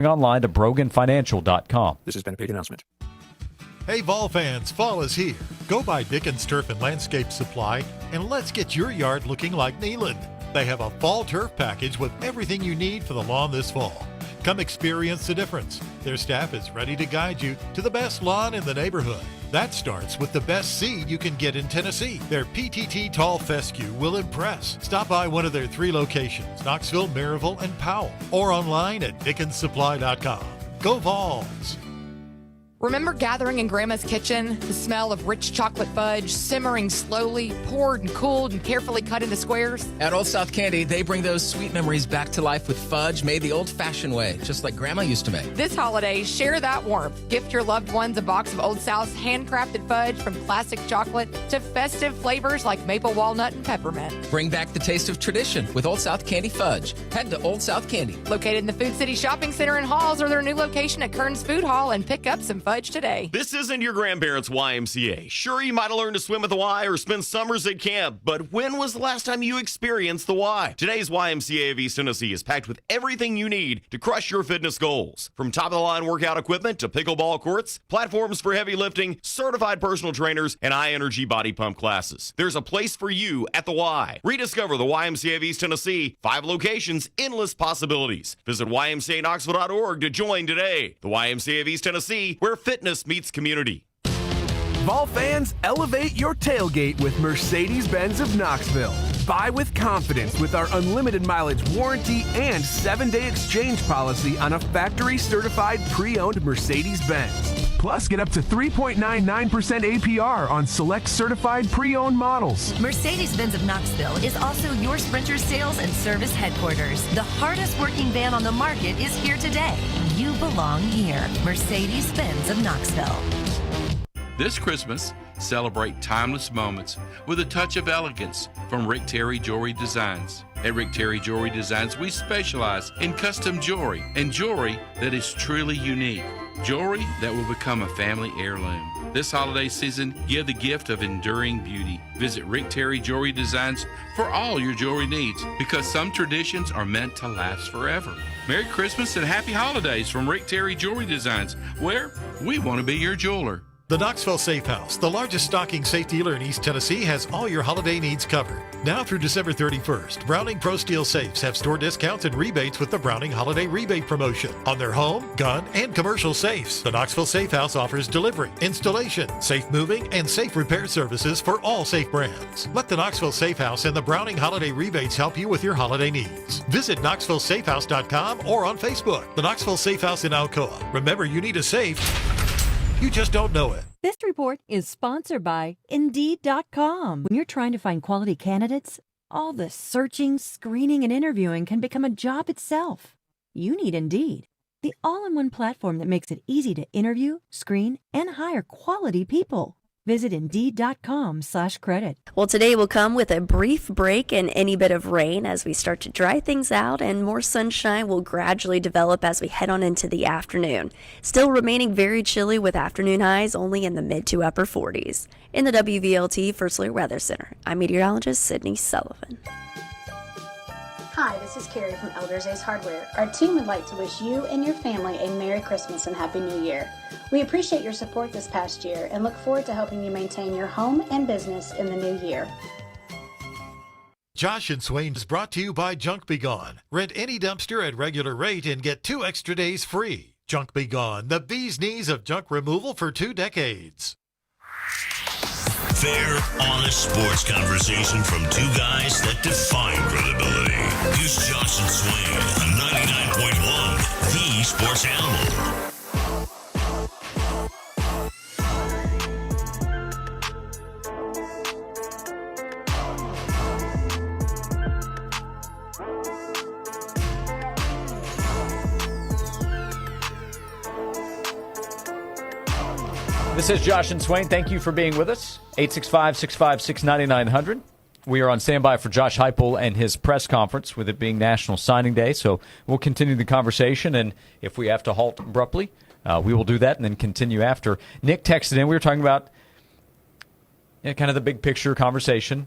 online to broganfinancial.com. This has been a paid announcement. Hey, Vol fans, fall is here. Go by Dickens Turf and Landscape Supply and let's get your yard looking like Neyland. They have a fall turf package with everything you need for the lawn this fall. Come experience the difference. Their staff is ready to guide you to the best lawn in the neighborhood. That starts with the best seed you can get in Tennessee. Their PTT Tall Fescue will impress. Stop by one of their 3 locations, Knoxville, Maryville, and Powell, or online at DickensSupply.com. Go Vols! Remember gathering in Grandma's kitchen? The smell of rich chocolate fudge simmering slowly, poured and cooled and carefully cut into squares? At Old South Candy, they bring those sweet memories back to life with fudge made the old-fashioned way, just like Grandma used to make. This holiday, share that warmth. Gift your loved ones a box of Old South's handcrafted fudge, from classic chocolate to festive flavors like maple walnut and peppermint. Bring back the taste of tradition with Old South Candy Fudge. Head to Old South Candy, located in the Food City Shopping Center in Halls, or their new location at Kearns Food Hall, and pick up some fudge today. This isn't your grandparents' YMCA. Sure, you might have learned to swim at the Y or spend summers at camp, but when was the last time you experienced the Y? Today's YMCA of East Tennessee is packed with everything you need to crush your fitness goals. From top-of-the-line workout equipment to pickleball courts, platforms for heavy lifting, certified personal trainers, and high-energy body pump classes. There's a place for you at the Y. Rediscover the YMCA of East Tennessee. 5 locations, endless possibilities. Visit ymcaknoxville.org to join today. The YMCA of East Tennessee, where fitness meets community. Vol fans, elevate your tailgate with Mercedes-Benz of Knoxville. Buy with confidence with our unlimited mileage warranty and 7-day exchange policy on a factory-certified pre-owned Mercedes-Benz. Plus, get up to 3.99% APR on select certified pre-owned models. Mercedes-Benz of Knoxville is also your Sprinter sales and service headquarters. The hardest working van on the market is here today. You belong here. Mercedes-Benz of Knoxville. This Christmas, celebrate timeless moments with a touch of elegance from Rick Terry Jewelry Designs. At Rick Terry Jewelry Designs, we specialize in custom jewelry and jewelry that is truly unique. Jewelry that will become a family heirloom. This holiday season, give the gift of enduring beauty. Visit Rick Terry Jewelry Designs for all your jewelry needs, because some traditions are meant to last forever. Merry Christmas and Happy Holidays from Rick Terry Jewelry Designs, where we want to be your jeweler. The Knoxville Safe House, the largest stocking safe dealer in East Tennessee, has all your holiday needs covered. Now through December 31st, Browning Pro Steel safes have store discounts and rebates with the Browning Holiday Rebate Promotion on their home, gun, and commercial safes. The Knoxville Safe House offers delivery, installation, safe moving, and safe repair services for all safe brands. Let the Knoxville Safe House and the Browning Holiday Rebates help you with your holiday needs. Visit KnoxvilleSafeHouse.com or on Facebook. The Knoxville Safe House in Alcoa. Remember, you need a safe. You just don't know it. This report is sponsored by Indeed.com. When you're trying to find quality candidates, all the searching, screening, and interviewing can become a job itself. You need Indeed, the all-in-one platform that makes it easy to interview, screen, and hire quality people. Visit Indeed.com/credit. Well, today will come with a brief break and any bit of rain as we start to dry things out, and more sunshine will gradually develop as we head on into the afternoon. Still remaining very chilly with afternoon highs only in the mid to upper 40s. In the WVLT First Alert Weather Center, I'm meteorologist Sydney Sullivan. Hi, this is Carrie from Elders Ace Hardware. Our team would like to wish you and your family a Merry Christmas and Happy New Year. We appreciate your support this past year and look forward to helping you maintain your home and business in the new year. Josh and Swain is brought to you by Junk Be Gone. Rent any dumpster at regular rate and get 2 extra days free. Junk Be Gone, the bee's knees of junk removal for 2 decades. Fair, honest sports conversation from 2 guys that define credibility. Here's Josh and Swain on 99.1, the Sports Animal. This is Josh and Swain. Thank you for being with us. 865-656-9900. We are on standby for Josh Heupel and his press conference, with it being National Signing Day. So we'll continue the conversation, and if we have to halt abruptly, we will do that and then continue after. Nick texted in. We were talking about kind of the big picture conversation.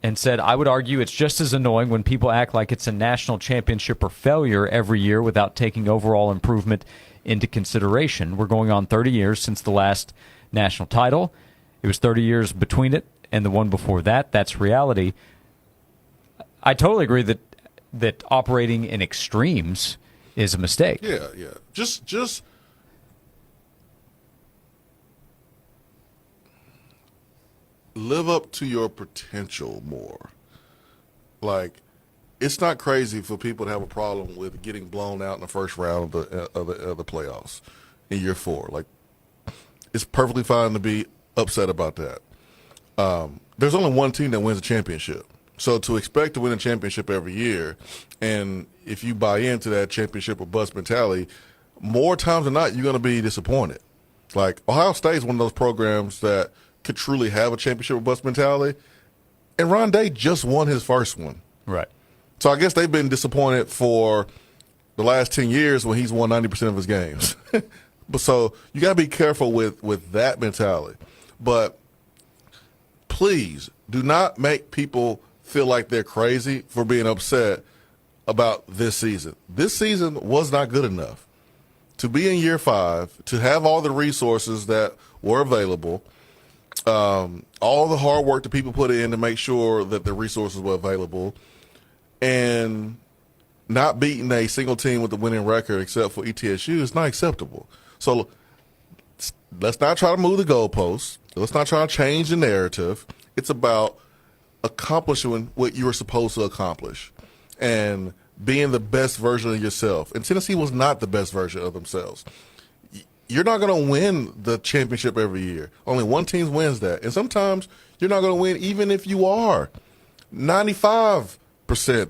and said, I would argue it's just as annoying when people act like it's a national championship or failure every year without taking overall improvement into consideration. We're going on 30 years since the last national title. It was 30 years between it and the one before that. That's reality. I totally agree that operating in extremes is a mistake. Yeah. Just live up to your potential more. Like, it's not crazy for people to have a problem with getting blown out in the first round of the playoffs in year 4. Like, it's perfectly fine to be upset about that. There's only one team that wins a championship. So to expect to win a championship every year, and if you buy into that championship or bust mentality, more times than not, you're going to be disappointed. Like, Ohio State is one of those programs that could truly have a championship or bust mentality, and Ron Day just won his first one. Right. So I guess they've been disappointed for the last 10 years when he's won 90% of his games. But so you got to be careful with that mentality. But please do not make people feel like they're crazy for being upset about this season. This season was not good enough. To be in year 5, to have all the resources that were available, all the hard work that people put in to make sure that the resources were available, and not beating a single team with a winning record except for ETSU is not acceptable. So let's not try to move the goalposts. Let's not try to change the narrative. It's about accomplishing what you were supposed to accomplish and being the best version of yourself. And Tennessee was not the best version of themselves. You're not going to win the championship every year. Only one team wins that. And sometimes you're not going to win even if you are 95%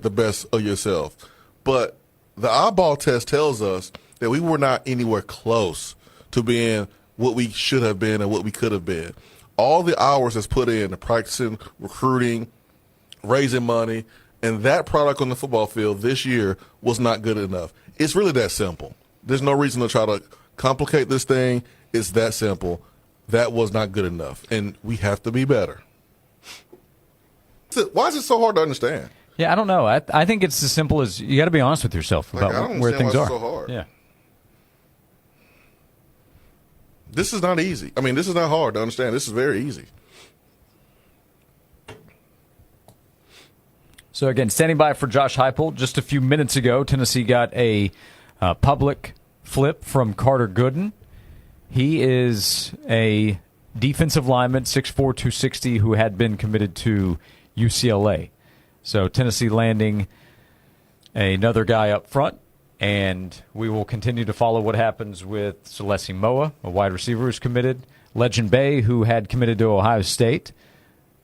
the best of yourself. But the eyeball test tells us that we were not anywhere close to being what we should have been and what we could have been. All the hours that's put in, the practicing, recruiting, raising money, and that product on the football field this year was not good enough. It's really that simple. There's no reason to try to complicate this thing. It's that simple. That was not good enough, and we have to be better. Why is it so hard to understand? Yeah, I don't know. I think it's as simple as you got to be honest with yourself about where things are. So hard. Yeah. This is not easy. I mean, this is not hard to understand. This is very easy. So, again, standing by for Josh Heupel. Just a few minutes ago, Tennessee got a public flip from Carter Gooden. He is a defensive lineman, 6'4", 260, who had been committed to UCLA. So Tennessee landing another guy up front, and we will continue to follow what happens with Celeste Moa, a wide receiver who's committed, Legend Bay, who had committed to Ohio State.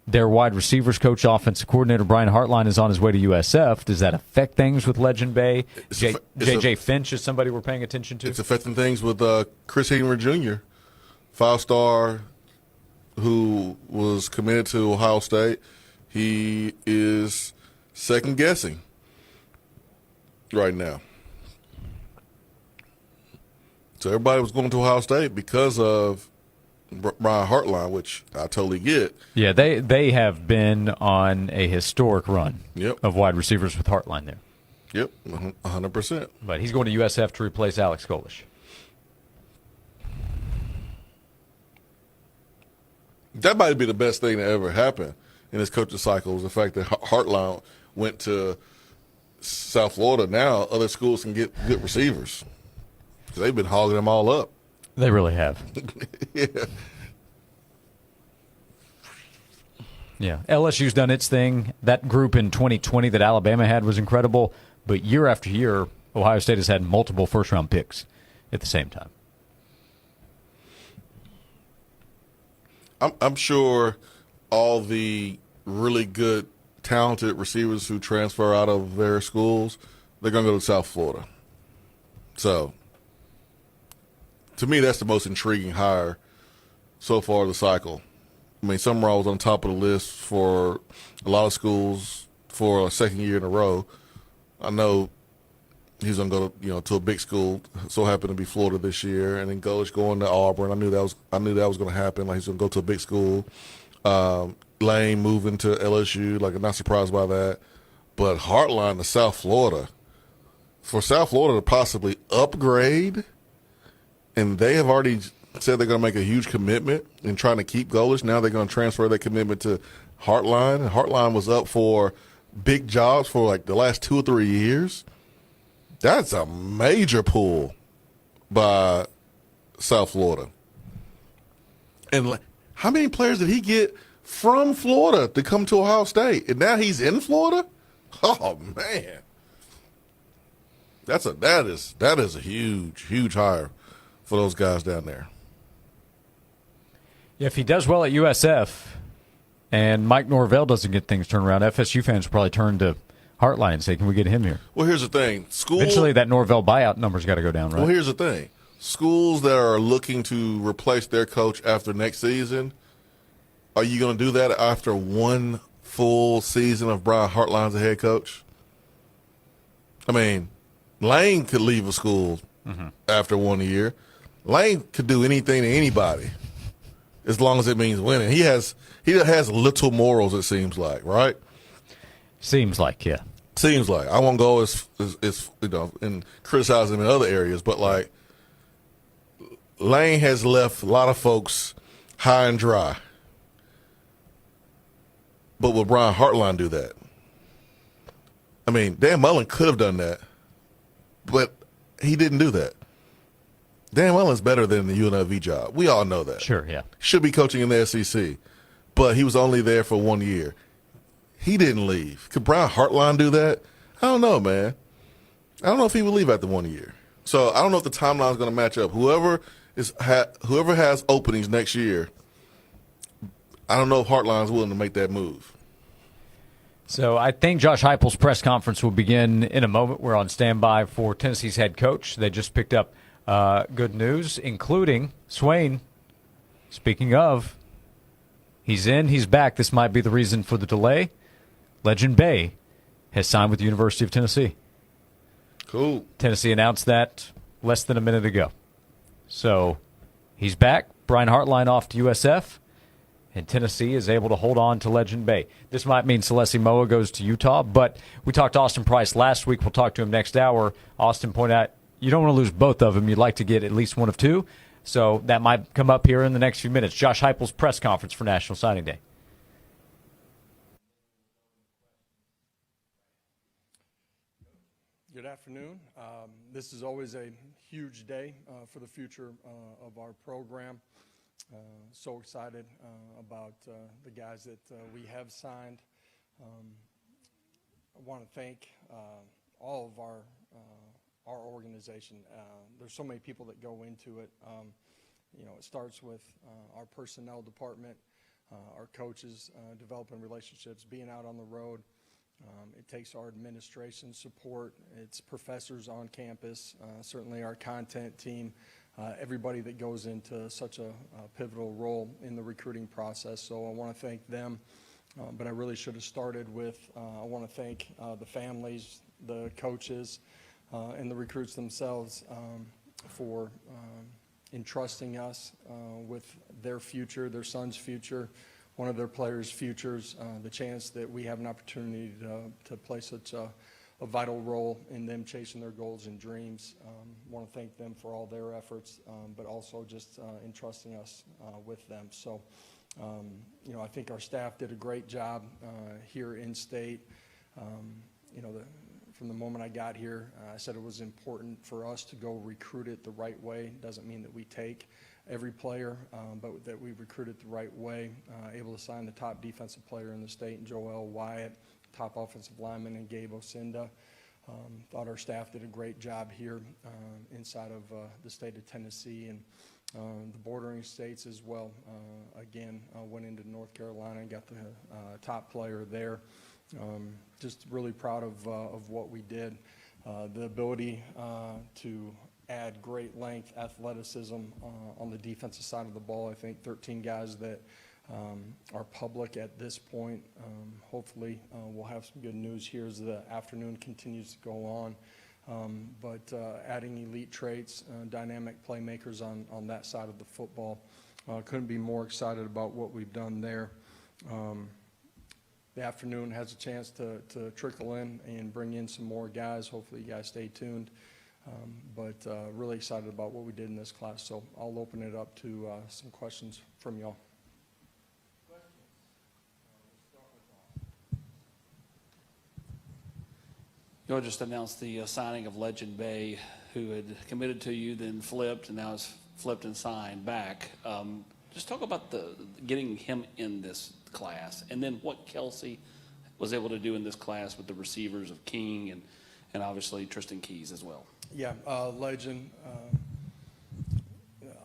Their wide receivers coach, offensive coordinator Brian Hartline is on his way to USF. Does that affect things with Legend Bay? J.J. Finch is somebody we're paying attention to? It's affecting things with Chris Henry Jr., 5-star, who was committed to Ohio State. He is second-guessing right now. So everybody was going to Ohio State because of Brian Hartline, which I totally get. Yeah, they have been on a historic run of wide receivers with Hartline there. Yep, 100%. But he's going to USF to replace Alex Golish. That might be the best thing that ever happened in his coaching cycle was the fact that Hartline went to South Florida. Now other schools can get good receivers. They've been hogging them all up. They really have. Yeah. LSU's done its thing. That group in 2020 that Alabama had was incredible. But year after year, Ohio State has had multiple first-round picks at the same time. I'm sure all the really good, talented receivers who transfer out of their schools, they're going to go to South Florida. So, to me, that's the most intriguing hire so far of the cycle. I mean, Summerall was on top of the list for a lot of schools for a second year in a row. I know he's going to go to a big school. So happened to be Florida this year, and then Golish going to Auburn. I knew that was going to happen. Like he's going to go to a big school. Lane moving to LSU. Like, I'm not surprised by that. But Hartline to South Florida, for South Florida to possibly upgrade, and they have already said they're going to make a huge commitment in trying to keep Golish. Now they're going to transfer that commitment to Hartline. Hartline was up for big jobs for like the last 2 or 3 years. That's a major pull by South Florida. And how many players did he get from Florida to come to Ohio State? And now he's in Florida? Oh, man. That is a huge hire for those guys down there. If he does well at USF and Mike Norvell doesn't get things turned around, FSU fans will probably turn to Hartline and say, can we get him here? Well, here's the thing. Eventually that Norvell buyout number's got to go down, right? Well, here's the thing. Schools that are looking to replace their coach after next season, are you going to do that after one full season of Brian Hartline as a head coach? I mean, Lane could leave a school after 1 year. Lane could do anything to anybody as long as it means winning. He has little morals, it seems like, right? Seems like, yeah. Seems like. I won't go as and criticize him in other areas, but like Lane has left a lot of folks high and dry. But will Brian Hartline do that? I mean, Dan Mullen could have done that, but he didn't do that. Dan Mullen's better than the UNLV job. We all know that. Sure, yeah. Should be coaching in the SEC, but he was only there for 1 year. He didn't leave. Could Brian Hartline do that? I don't know, man. I don't know if he will leave after 1 year. So I don't know if the timeline is going to match up. Whoever has openings next year, I don't know if Hartline's willing to make that move. So I think Josh Heupel's press conference will begin in a moment. We're on standby for Tennessee's head coach. They just picked up good news, including Swain. Speaking of, he's in, he's back. This might be the reason for the delay. Legend Bay has signed with the University of Tennessee. Cool. Tennessee announced that less than a minute ago. So he's back. Brian Hartline off to USF. And Tennessee is able to hold on to Legend Bay. This might mean Celeste Moa goes to Utah, but we talked to Austin Price last week. We'll talk to him next hour. Austin pointed out you don't want to lose both of them. You'd like to get at least one of two. So that might come up here in the next few minutes. Josh Heupel's press conference for National Signing Day. Good afternoon. This is always a huge day for the future of our program. So excited about the guys that we have signed. I want to thank all of our organization. There's so many people that go into it. It starts with our personnel department, our coaches, developing relationships, being out on the road. It takes our administration support. It's professors on campus, certainly our content team, everybody that goes into such a pivotal role in the recruiting process. So I want to thank them, but I really should have started with I want to thank the families, the coaches, and the recruits themselves for entrusting us with their future, their son's future, one of their players' futures, the chance that we have an opportunity to play such a vital role in them chasing their goals and dreams. I want to thank them for all their efforts, but also just entrusting us with them. So, I think our staff did a great job here in state. From the moment I got here, I said it was important for us to go recruit it the right way. Doesn't mean that we take every player, but that we recruit it the right way. Able to sign the top defensive player in the state, Joel Wyatt, top offensive lineman, and Gabe Osinda. Thought our staff did a great job here inside of the state of Tennessee and the bordering states as well. Again, went into North Carolina and got the top player there. Just really proud of what we did. The ability to add great length, athleticism on the defensive side of the ball. I think 13 guys that are public at this point. Hopefully we'll have some good news here as the afternoon continues to go on. But adding elite traits, dynamic playmakers on that side of the football. Couldn't be more excited about what we've done there. the afternoon has a chance to trickle in and bring in some more guys. Hopefully you guys stay tuned. But really excited about what we did in this class. So I'll open it up to some questions from y'all. You just announced the signing of Legend Bay, who had committed to you, then flipped, and now is flipped and signed back. Just talk about getting him in this class, and then what Kelsey was able to do in this class with the receivers of King and obviously Tristan Keys as well. Yeah, Legend,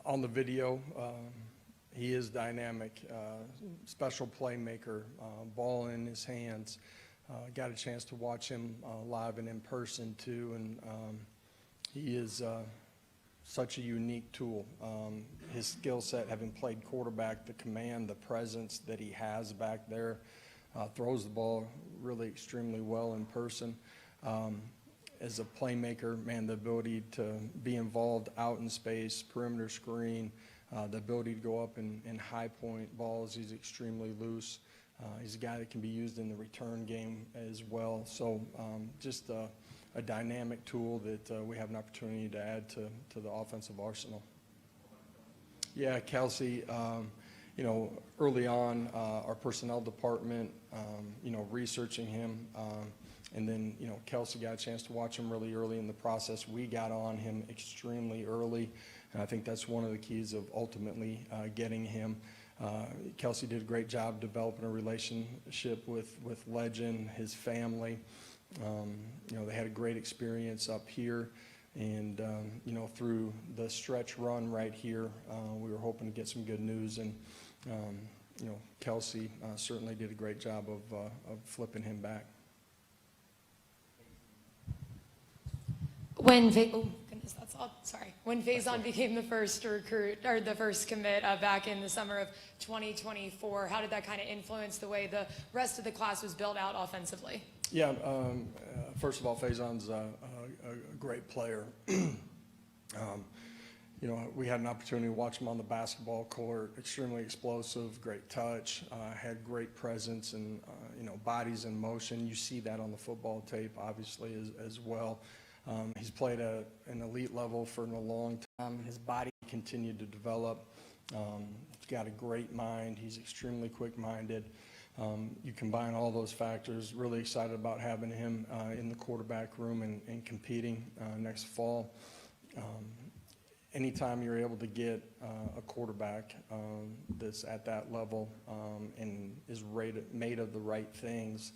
on the video, he is dynamic, special playmaker, ball in his hands. Got a chance to watch him live and in person too, and he is such a unique tool. His skill set, having played quarterback, the command, the presence that he has back there, throws the ball really extremely well in person. As a playmaker, man, the ability to be involved out in space, perimeter screen, the ability to go up in high point balls, he's extremely loose. He's a guy that can be used in the return game as well. So just a dynamic tool that we have an opportunity to add to the offensive arsenal. Yeah, Kelsey, you know, early on, our personnel department, you know, researching him, and then, you know, Kelsey got a chance to watch him really early in the process. We got on him extremely early, and I think that's one of the keys of ultimately getting him. Kelsey did a great job developing a relationship with Legend, his family. You know, they had a great experience up here, and you know, through the stretch run right here, we were hoping to get some good news, and you know, Kelsey certainly did a great job of flipping him back. When When Faison became the first recruit or the first commit back in the summer of 2024, how did that kind of influence the way the rest of the class was built out offensively? Yeah, first of all, Faison's a great player. You know, we had an opportunity to watch him on the basketball court, extremely explosive, great touch, had great presence and, you know, bodies in motion. You see that on the football tape, obviously, as well. He's played at an elite level for a long time. His body continued to develop. He's got a great mind. He's extremely quick-minded. You combine all those factors, really excited about having him in the quarterback room and competing next fall. Anytime you're able to get a quarterback that's at that level and is made of the right things,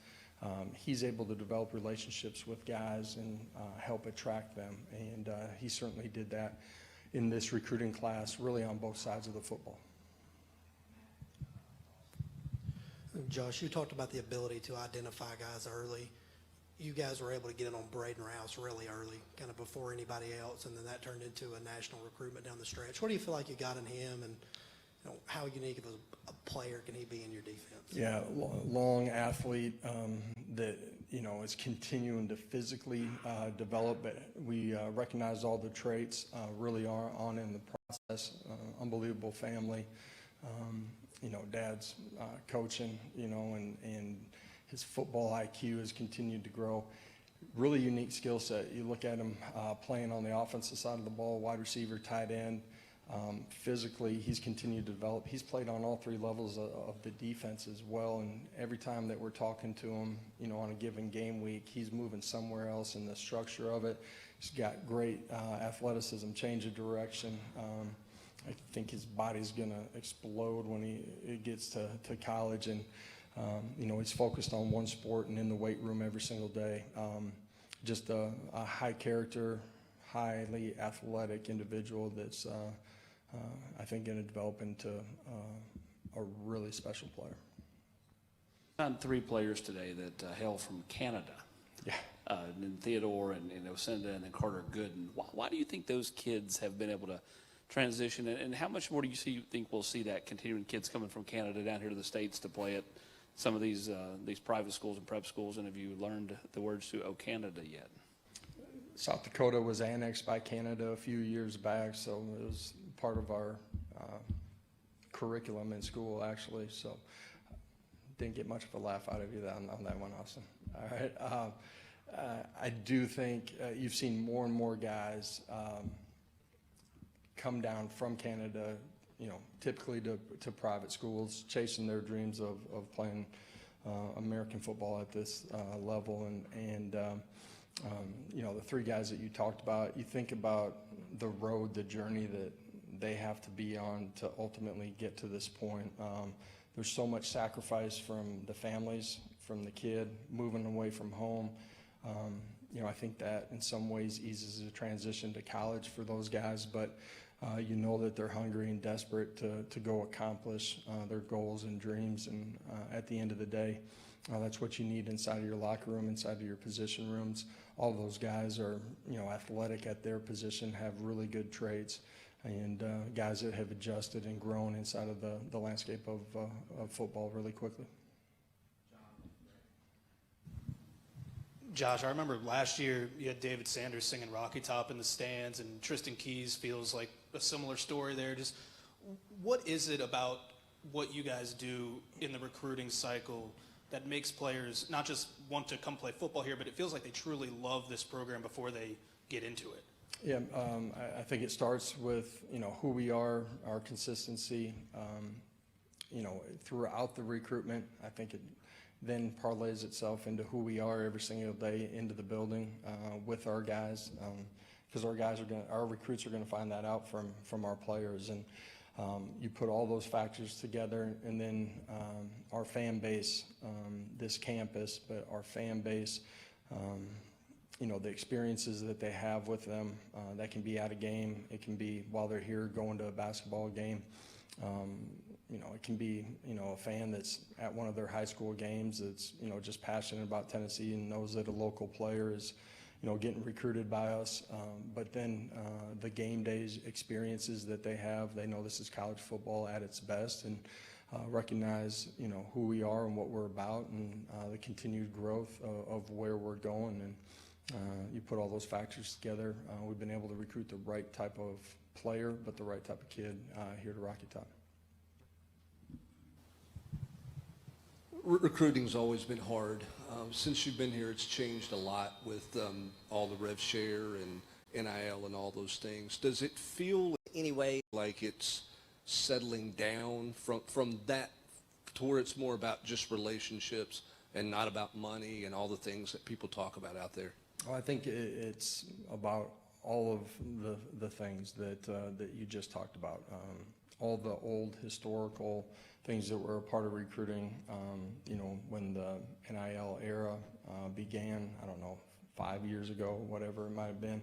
he's able to develop relationships with guys and help attract them. And he certainly did that in this recruiting class, really on both sides of the football. Josh, you talked about the ability to identify guys early. You guys were able to get it on Braden Rouse really early, kind of before anybody else, and then that turned into a national recruitment down the stretch. What do you feel like you got in him, and you know, how unique of a player can he be in your defense? Yeah, long athlete that, you know, is continuing to physically develop, but we recognize all the traits really are on in the process. Unbelievable family. You know, dad's coaching, you know, and his football IQ has continued to grow. Really unique skill set. You look at him playing on the offensive side of the ball, wide receiver, tight end. Physically, he's continued to develop. He's played on all three levels of the defense as well, and every time that we're talking to him, you know, on a given game week, he's moving somewhere else in the structure of it. He's got great athleticism, change of direction. I think his body's going to explode when he gets to college, and you know, he's focused on one sport and in the weight room every single day. Just a high character, highly athletic individual that's I think going to develop into a really special player. Found 3 players today that hail from Canada. Yeah. And Theodore and Osinda and then Carter Gooden. Why do you think those kids have been able to transition, and how much more do you think we'll see that continuing, kids coming from Canada down here to the States to play at some of these private schools and prep schools? And have you learned the words to "O Canada" yet? South Dakota was annexed by Canada a few years back, so it was part of our curriculum in school, actually. So didn't get much of a laugh out of you on that one, Austin. All right. I do think you've seen more and more guys come down from Canada, typically to private schools, chasing their dreams of playing American football at this level. And the three guys that you talked about, you think about the road, the journey that they have to be on to ultimately get to this point. There's so much sacrifice from the families, from the kid, moving away from home. I think that in some ways eases the transition to college for those guys, but that they're hungry and desperate to go accomplish their goals and dreams. And at the end of the day, that's what you need inside of your locker room, inside of your position rooms. All of those guys are, athletic at their position, have really good traits, and guys that have adjusted and grown inside of the landscape of football really quickly. Josh, I remember last year you had David Sanders singing Rocky Top in the stands, and Tristan Keys feels like a similar story there. Just what is it about what you guys do in the recruiting cycle that makes players not just want to come play football here, but it feels like they truly love this program before they get into it? Yeah, I think it starts with, who we are, our consistency, throughout the recruitment. I think it then parlays itself into who we are every single day into the building with our guys, because our recruits are going to find that out from our players. And you put all those factors together, and then our fan base, this campus, but our fan base, the experiences that they have with them, that can be at a game, it can be while they're here going to a basketball game. It can be, a fan that's at one of their high school games that's, just passionate about Tennessee and knows that a local player is, getting recruited by us. But then the game days experiences that they have, they know this is college football at its best, and recognize, who we are and what we're about, and the continued growth of where we're going. And you put all those factors together, we've been able to recruit the right type of player, but the right type of kid here to Rocky Top. Recruiting's always been hard. Since you've been here, it's changed a lot with all the rev share and NIL and all those things. Does it feel anyway like it's settling down from that to where it's more about just relationships and not about money and all the things that people talk about out there? Well, I think it's about all of the things that you just talked about. All the old historical things that were a part of recruiting, when the NIL era began, I don't know, 5 years ago, whatever it might have been,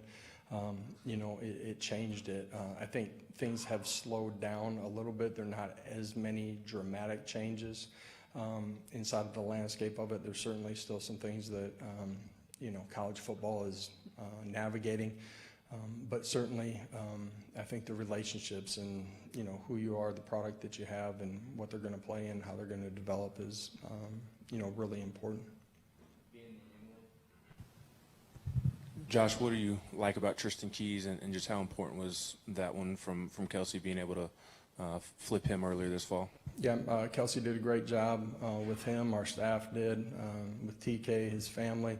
it changed it. I think things have slowed down a little bit. There are not as many dramatic changes inside of the landscape of it. There's certainly still some things that, college football is navigating. But certainly, I think the relationships and, who you are, the product that you have, and what they're going to play and how they're going to develop is, really important. Josh, what do you like about Tristan Keys, and just how important was that one from Kelsey being able to flip him earlier this fall? Yeah, Kelsey did a great job with him. Our staff did, with TK, his family.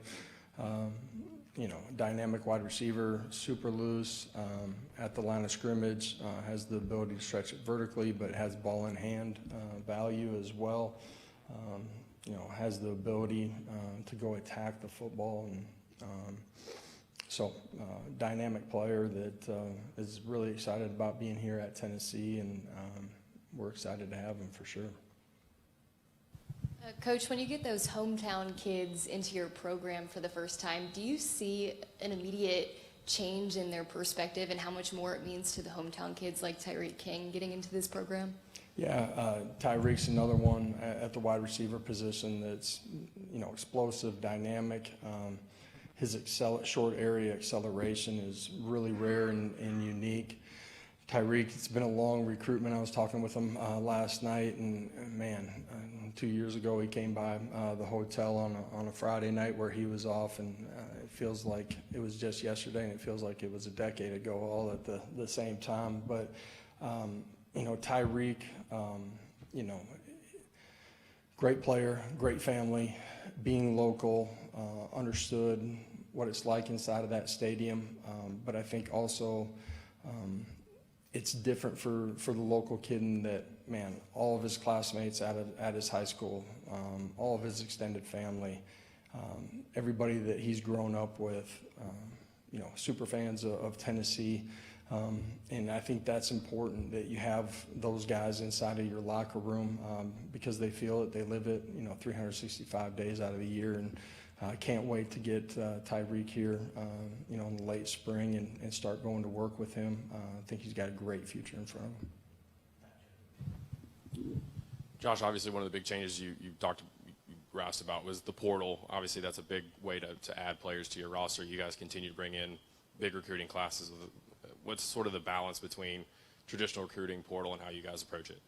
Dynamic wide receiver, super loose, at the line of scrimmage, has the ability to stretch it vertically, but has ball in hand value as well. Has the ability to go attack the football, and dynamic player that is really excited about being here at Tennessee, and we're excited to have him for sure. Coach, when you get those hometown kids into your program for the first time, do you see an immediate change in their perspective and how much more it means to the hometown kids like Tyreek King getting into this program? Yeah, Tyreek's another one at the wide receiver position that's, explosive, dynamic. His short area acceleration is really rare and unique. Tyreek, it's been a long recruitment. I was talking with him last night, and man, 2 years ago he came by the hotel on a Friday night where he was off, and it feels like it was just yesterday, and it feels like it was a decade ago, all at the same time. But Tyreek, great player, great family, being local, understood what it's like inside of that stadium. But I think also it's different for the local kid in that, man, all of his classmates at his high school, all of his extended family, everybody that he's grown up with, super fans of Tennessee. And I think that's important that you have those guys inside of your locker room because they feel it, they live it, 365 days out of the year. And I can't wait to get Tyreek here, in the late spring and start going to work with him. I think he's got a great future in front of him. Josh, obviously one of the big changes you asked about was the portal. Obviously that's a big way to add players to your roster. You guys continue to bring in big recruiting classes. What's sort of the balance between traditional recruiting, portal, and how you guys approach it?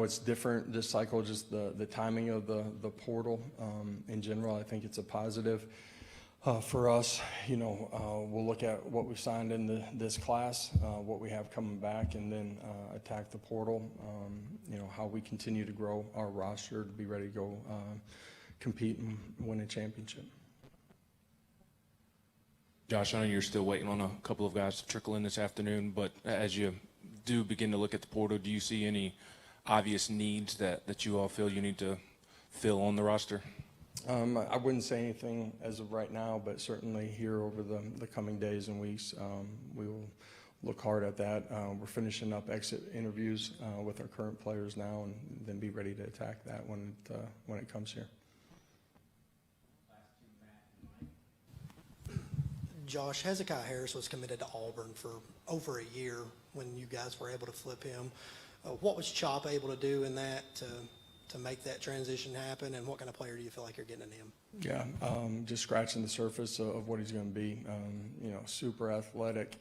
It's different this cycle, just the timing of the portal. In general, I think it's a positive for us. We'll look at what we've signed in this class, what we have coming back, and then attack the portal. How we continue to grow our roster to be ready to go compete and win a championship. Josh, I know you're still waiting on a couple of guys to trickle in this afternoon, but as you do begin to look at the portal, do you see any obvious needs that you all feel you need to fill on the roster? I wouldn't say anything as of right now, but certainly here over the coming days and weeks, we will look hard at that. We're finishing up exit interviews with our current players now, and then be ready to attack that when it comes here. Josh, Hezekiah Harris was committed to Auburn for over a year when you guys were able to flip him. What was Chop able to do in that to make that transition happen, and what kind of player do you feel like you're getting in him? Yeah, just scratching the surface of what he's going to be. Super athletic,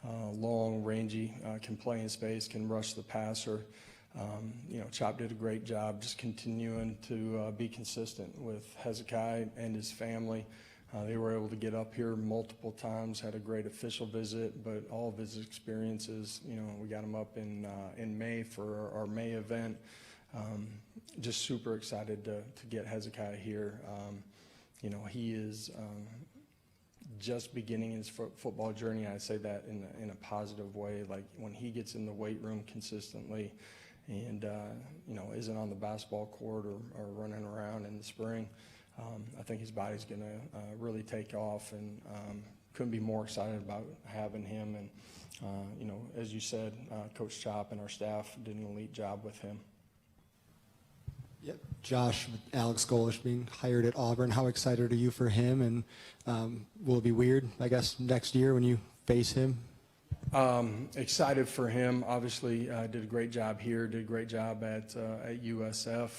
long, rangy, can play in space, can rush the passer. Chop did a great job just continuing to be consistent with Hezekiah and his family. They were able to get up here multiple times, had a great official visit, but all of his experiences, we got him up in May for our May event. Just super excited to get Hezekiah here. He is just beginning his football journey. I say that in a positive way. Like when he gets in the weight room consistently and, isn't on the basketball court or running around in the spring, I think his body's going to really take off, and couldn't be more excited about having him. And, as you said, Coach Chop and our staff did an elite job with him. Yep. Josh, Alex Golish being hired at Auburn, how excited are you for him? And will it be weird, I guess, next year when you face him? Excited for him. Obviously, did a great job here, did a great job at USF.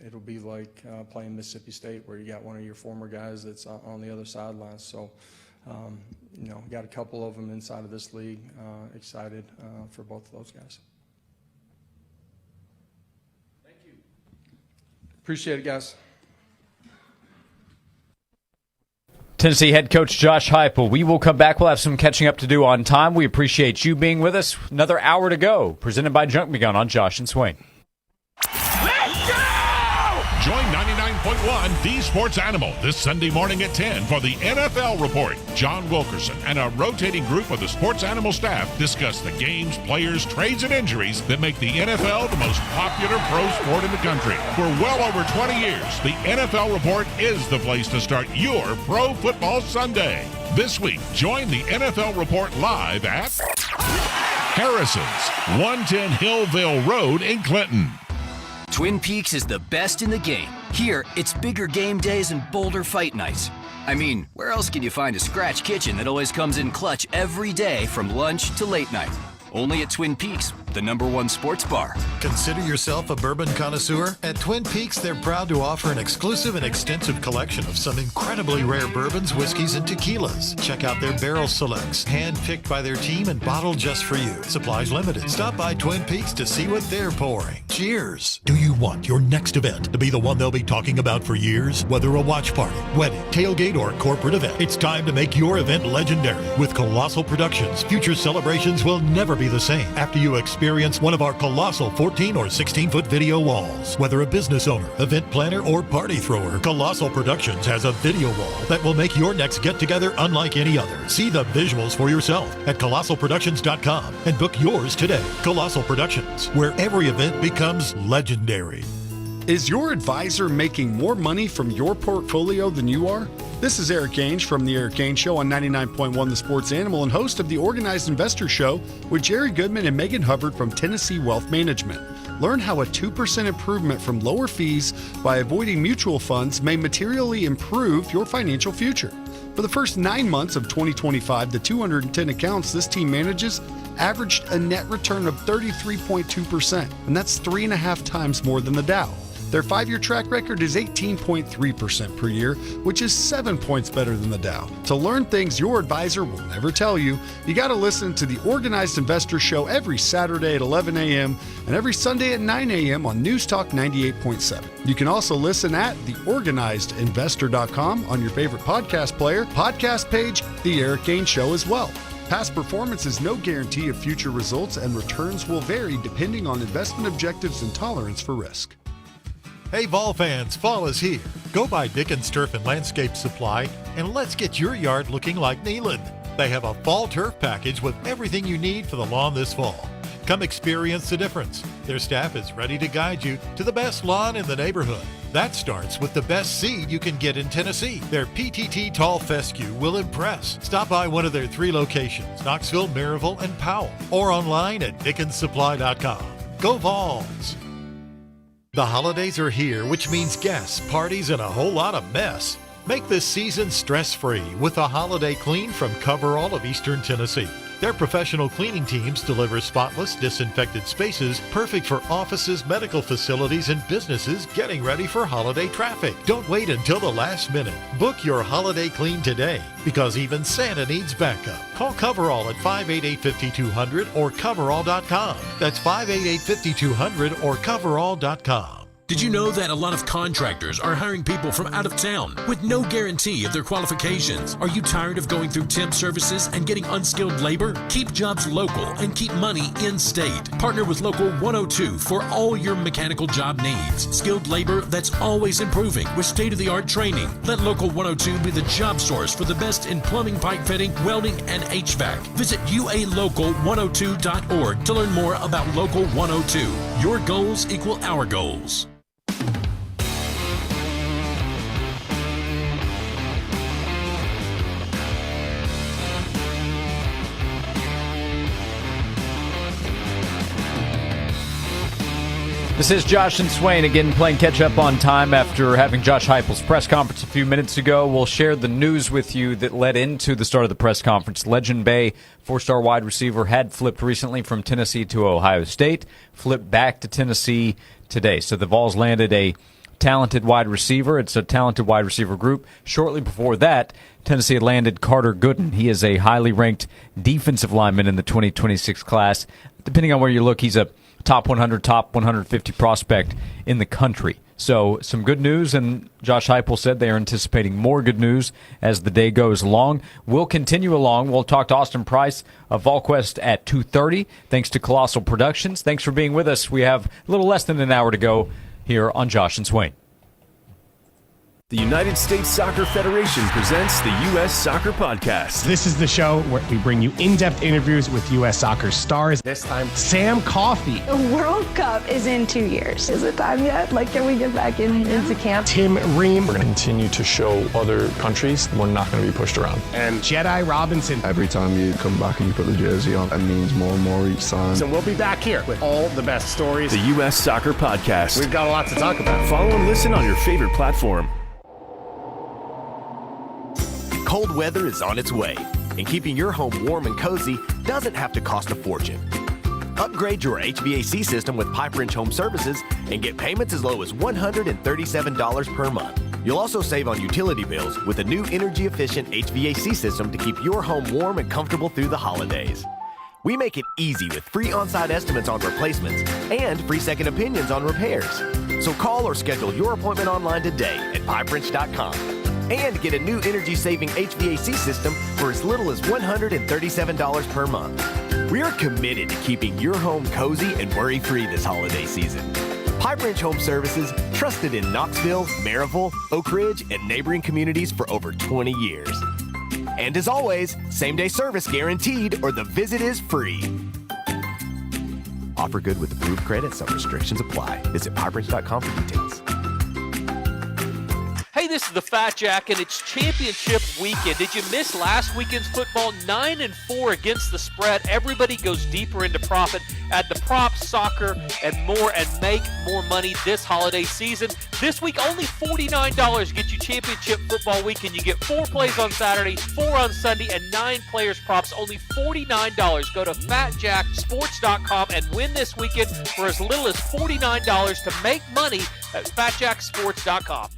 It'll be like playing Mississippi State, where you got one of your former guys that's on the other sidelines. So, got a couple of them inside of this league. Excited for both of those guys. Thank you. Appreciate it, guys. Tennessee head coach Josh Heupel. We will come back. We'll have some catching up to do on time. We appreciate you being with us. Another hour to go. Presented by Junk Begun on Josh and Swain. Join 99.1 The Sports Animal this Sunday morning at 10 for the NFL Report. John Wilkerson and a rotating group of the Sports Animal staff discuss the games, players, trades, and injuries that make the NFL the most popular pro sport in the country. For well over 20 years, the NFL Report is the place to start your pro football Sunday. This week, join the NFL Report live at Harrison's, 110 Hillville Road in Clinton. Twin Peaks is the best in the game. Here, it's bigger game days and bolder fight nights. I mean, where else can you find a scratch kitchen that always comes in clutch every day from lunch to late night? Only at Twin Peaks, the #1 sports bar. Consider yourself a bourbon connoisseur? At Twin Peaks, they're proud to offer an exclusive and extensive collection of some incredibly rare bourbons, whiskeys, and tequilas. Check out their barrel selects, hand-picked by their team and bottled just for you. Supplies limited. Stop by Twin Peaks to see what they're pouring. Cheers! Do you want your next event to be the one they'll be talking about for years? Whether a watch party, wedding, tailgate, or corporate event, it's time to make your event legendary. With Colossal Productions, future celebrations will never be the same after you experience experience one of our colossal 14 or 16-foot video walls. Whether a business owner, event planner, or party thrower, Colossal Productions has a video wall that will make your next get-together unlike any other. See the visuals for yourself at colossalproductions.com and book yours today. Colossal Productions, where every event becomes legendary. Is your advisor making more money from your portfolio than you are? This is Eric Ainge from The Eric Ainge Show on 99.1 The Sports Animal and host of the Organized Investor Show with Jerry Goodman and Megan Hubbard from Tennessee Wealth Management. Learn how a 2% improvement from lower fees by avoiding mutual funds may materially improve your financial future. For the first 9 months of 2025, the 210 accounts this team manages averaged a net return of 33.2%, and that's 3.5 times more than the Dow. Their 5-year track record is 18.3% per year, which is 7 points better than the Dow. To learn things your advisor will never tell you, you got to listen to the Organized Investor Show every Saturday at 11 a.m. and every Sunday at 9 a.m. on News Talk 98.7. You can also listen at theorganizedinvestor.com on your favorite podcast player, podcast page, The Eric Ainge Show as well. Past performance is no guarantee of future results, and returns will vary depending on investment objectives and tolerance for risk. Hey Vol fans, fall is here. Go by Dickens Turf and Landscape Supply and let's get your yard looking like Neyland. They have a fall turf package with everything you need for the lawn this fall. Come experience the difference. Their staff is ready to guide you to the best lawn in the neighborhood. That starts with the best seed you can get in Tennessee. Their PTT Tall Fescue will impress. Stop by one of their 3 locations, Knoxville, Maryville, and Powell, or online at dickenssupply.com. Go Vols! The holidays are here, which means guests, parties, and a whole lot of mess. Make this season stress-free with a holiday clean from Coverall of Eastern Tennessee. Their professional cleaning teams deliver spotless, disinfected spaces perfect for offices, medical facilities, and businesses getting ready for holiday traffic. Don't wait until the last minute. Book your holiday clean today, because even Santa needs backup. Call Coverall at 588-5200 or coverall.com. That's 588-5200 or coverall.com. Did you know that a lot of contractors are hiring people from out of town with no guarantee of their qualifications? Are you tired of going through temp services and getting unskilled labor? Keep jobs local and keep money in-state. Partner with Local 102 for all your mechanical job needs. Skilled labor that's always improving with state-of-the-art training. Let Local 102 be the job source for the best in plumbing, pipe fitting, welding, and HVAC. Visit ualocal102.org to learn more about Local 102. Your goals equal our goals. This is Josh and Swain again playing catch-up on time after having Josh Heupel's press conference a few minutes ago. We'll share the news with you that led into the start of the press conference. Legend Bay 4-star wide receiver had flipped recently from Tennessee to Ohio State, flipped back to Tennessee today. So the Vols landed a talented wide receiver. It's a talented wide receiver group. Shortly before that, Tennessee had landed Carter Gooden. He is a highly ranked defensive lineman in the 2026 class. Depending on where you look, he's a top 100, top 150 prospect in the country. So some good news, and Josh Heupel said they are anticipating more good news as the day goes along. We'll continue along. We'll talk to Austin Price of VolQuest at 2:30. Thanks to Colossal Productions. Thanks for being with us. We have a little less than an hour to go here on Josh and Swain. The United States Soccer Federation presents the U.S. Soccer Podcast. This is the show where we bring you in-depth interviews with U.S. soccer stars. This time, Sam Coffey. The World Cup is in 2 years. Is it time yet? Like, can we get back into camp? Tim Ream. We're going to continue to show other countries we're not going to be pushed around. And Jedi Robinson. Every time you come back and you put the jersey on, it means more and more each time. So we'll be back here with all the best stories. The U.S. Soccer Podcast. We've got a lot to talk about. Follow and listen on your favorite platform. Cold weather is on its way, and keeping your home warm and cozy doesn't have to cost a fortune. Upgrade your HVAC system with Pipe Wrench Home Services and get payments as low as $137 per month. You'll also save on utility bills with a new energy-efficient HVAC system to keep your home warm and comfortable through the holidays. We make it easy with free on-site estimates on replacements and free second opinions on repairs. So call or schedule your appointment online today at pipewrench.com. And get a new energy-saving HVAC system for as little as $137 per month. We're committed to keeping your home cozy and worry-free this holiday season. Pipe Wrench Home Services, trusted in Knoxville, Maryville, Oak Ridge, and neighboring communities for over 20 years. And as always, same-day service guaranteed or the visit is free. Offer good with approved credit. Some restrictions apply. Visit pipewrench.com for details. Hey, this is the Fat Jack, and it's championship weekend. Did you miss last weekend's football? 9-4 against the spread. Everybody goes deeper into profit at the props, soccer, and more, and make more money this holiday season. This week, only $49 get you championship football weekend. You get 4 plays on Saturday, 4 on Sunday, and 9 players props. Only $49. Go to fatjacksports.com and win this weekend for as little as $49 to make money at fatjacksports.com.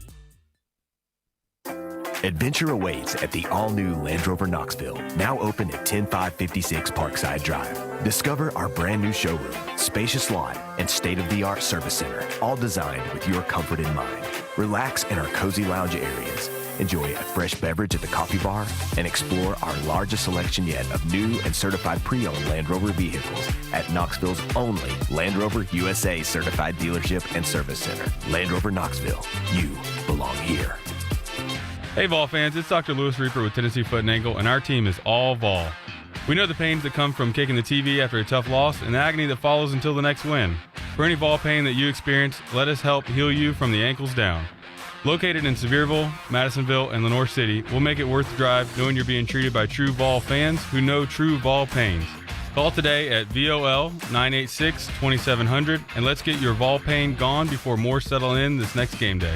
Adventure awaits at the all-new Land Rover Knoxville, now open at 10556 Parkside Drive. Discover our brand new showroom, spacious lot, and state-of-the-art service center, all designed with your comfort in mind. Relax in our cozy lounge areas. Enjoy a fresh beverage at the coffee bar and explore our largest selection yet of new and certified pre-owned Land Rover vehicles at Knoxville's only Land Rover USA certified dealership and service center. Land Rover Knoxville. You belong here. Hey Vol fans, it's Dr. Lewis Reaper with Tennessee Foot and Ankle, and our team is all Vol. We know the pains that come from kicking the TV after a tough loss and the agony that follows until the next win. For any Vol pain that you experience, let us help heal you from the ankles down. Located in Sevierville, Madisonville, and Lenoir City, we'll make it worth the drive knowing you're being treated by true Vol fans who know true Vol pains. Call today at VOL 986-2700 and let's get your Vol pain gone before more settle in this next game day.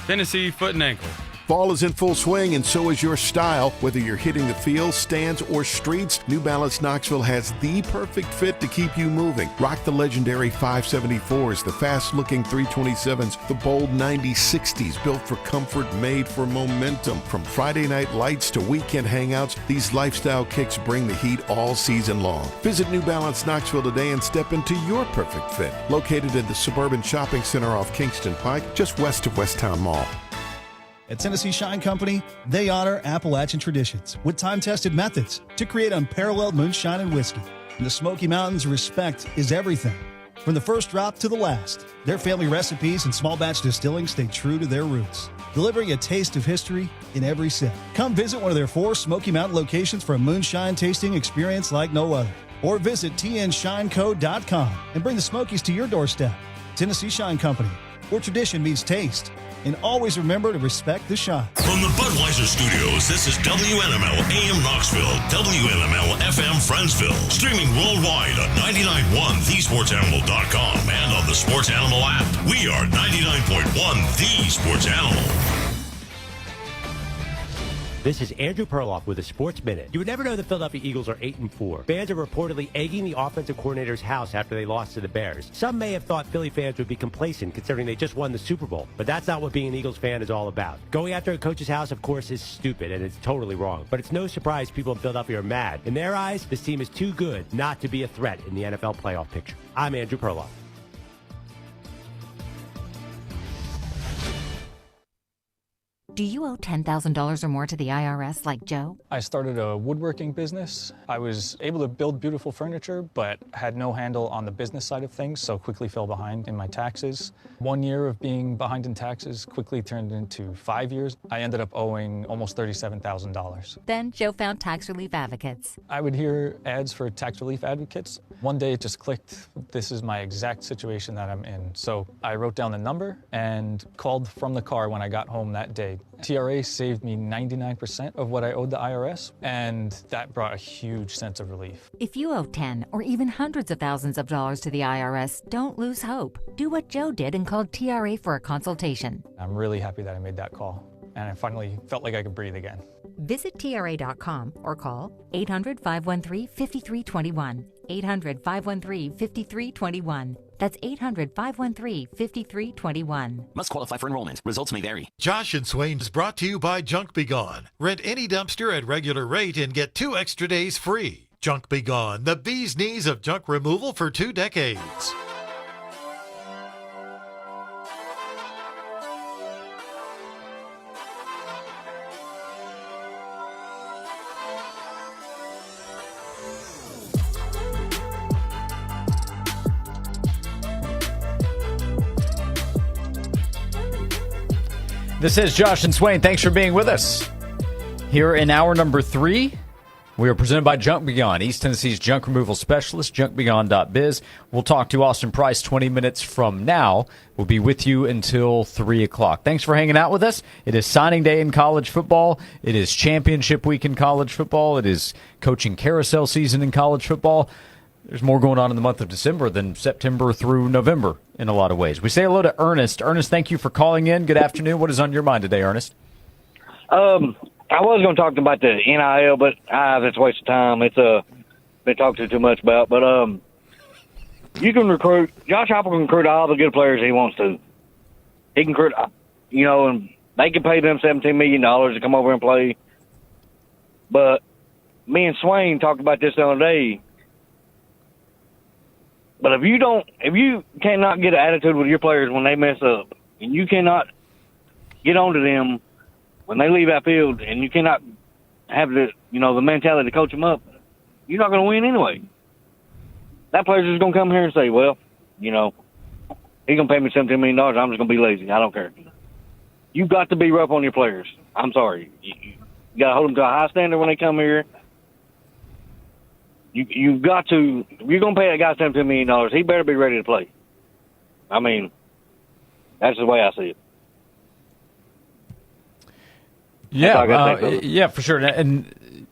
Tennessee Foot and Ankle. Fall is in full swing, and so is your style. Whether you're hitting the field, stands, or streets, New Balance Knoxville has the perfect fit to keep you moving. Rock the legendary 574s, the fast-looking 327s, the bold 9060s, built for comfort, made for momentum. From Friday night lights to weekend hangouts, these lifestyle kicks bring the heat all season long. Visit New Balance Knoxville today and step into your perfect fit. Located in the Suburban Shopping Center off Kingston Pike, just west of Westtown Mall. At Tennessee Shine Company, they honor Appalachian traditions with time-tested methods to create unparalleled moonshine and whiskey. In the Smoky Mountains, respect is everything. From the first drop to the last, their family recipes and small batch distilling stay true to their roots, delivering a taste of history in every sip. Come visit one of their 4 Smoky Mountain locations for a moonshine tasting experience like no other. Or visit tnshineco.com and bring the Smokies to your doorstep. Tennessee Shine Company, where tradition meets taste. And always remember to respect the shine. From the Budweiser Studios, this is WNML AM Knoxville, WNML FM Friendsville. Streaming worldwide on 99.1 thesportsanimal.com and on the Sports Animal app. We are 99.1 The Sports Animal. This is Andrew Perloff with a Sports Minute. You would never know the Philadelphia Eagles are 8-4. Fans are reportedly egging the offensive coordinator's house after they lost to the Bears. Some may have thought Philly fans would be complacent considering they just won the Super Bowl, but that's not what being an Eagles fan is all about. Going after a coach's house, of course, is stupid and it's totally wrong, but it's no surprise people in Philadelphia are mad. In their eyes, this team is too good not to be a threat in the NFL playoff picture. I'm Andrew Perloff. Do you owe $10,000 or more to the IRS like Joe? I started a woodworking business. I was able to build beautiful furniture, but had no handle on the business side of things, so quickly fell behind in my taxes. 1 year of being behind in taxes quickly turned into 5 years. I ended up owing almost $37,000. Then Joe found tax relief advocates. I would hear ads for tax relief advocates. One day it just clicked. This is my exact situation that I'm in. So I wrote down the number and called from the car when I got home that day. TRA saved me 99% of what I owed the IRS, and that brought a huge sense of relief. If you owe 10 or even hundreds of thousands of dollars to the IRS, don't lose hope. Do what Joe did and call TRA for a consultation. I'm really happy that I made that call, and I finally felt like I could breathe again. Visit TRA.com or call 800-513-5321. 800-513-5321. That's 800-513-5321. Must qualify for enrollment. Results may vary. Josh and Swain is brought to you by Junk Be Gone. Rent any dumpster at regular rate and get 2 extra days free. Junk Be Gone, the bee's knees of junk removal for 2 decades. This is Josh and Swain. Thanks for being with us. Here in hour number 3, we are presented by Junk Beyond, East Tennessee's junk removal specialist, junkbeyond.biz. We'll talk to Austin Price 20 minutes from now. We'll be with you until 3 o'clock. Thanks for hanging out with us. It is signing day in college football. It is championship week in college football. It is coaching carousel season in college football. There's more going on in the month of December than September through November in a lot of ways. We say hello to Ernest. Ernest, thank you for calling in. Good afternoon. What is on your mind today, Ernest? I was going to talk about the NIL, but that's a waste of time. It's been talked too much about. But you can recruit. Josh Heupel can recruit all the good players he wants to. He can recruit, and they can pay them $17 million to come over and play. But me and Swain talked about this the other day. But if you cannot get an attitude with your players when they mess up, and you cannot get on to them when they leave that field, and you cannot have the mentality to coach them up, you're not going to win anyway. That player's just going to come here and say, well, he's going to pay me $17 million. I'm just going to be lazy. I don't care. You've got to be rough on your players. I'm sorry. You got to hold them to a high standard when they come here. You've got to, if you're going to pay that guy $17 million, he better be ready to play. I mean, that's the way I see it. Yeah, for sure. And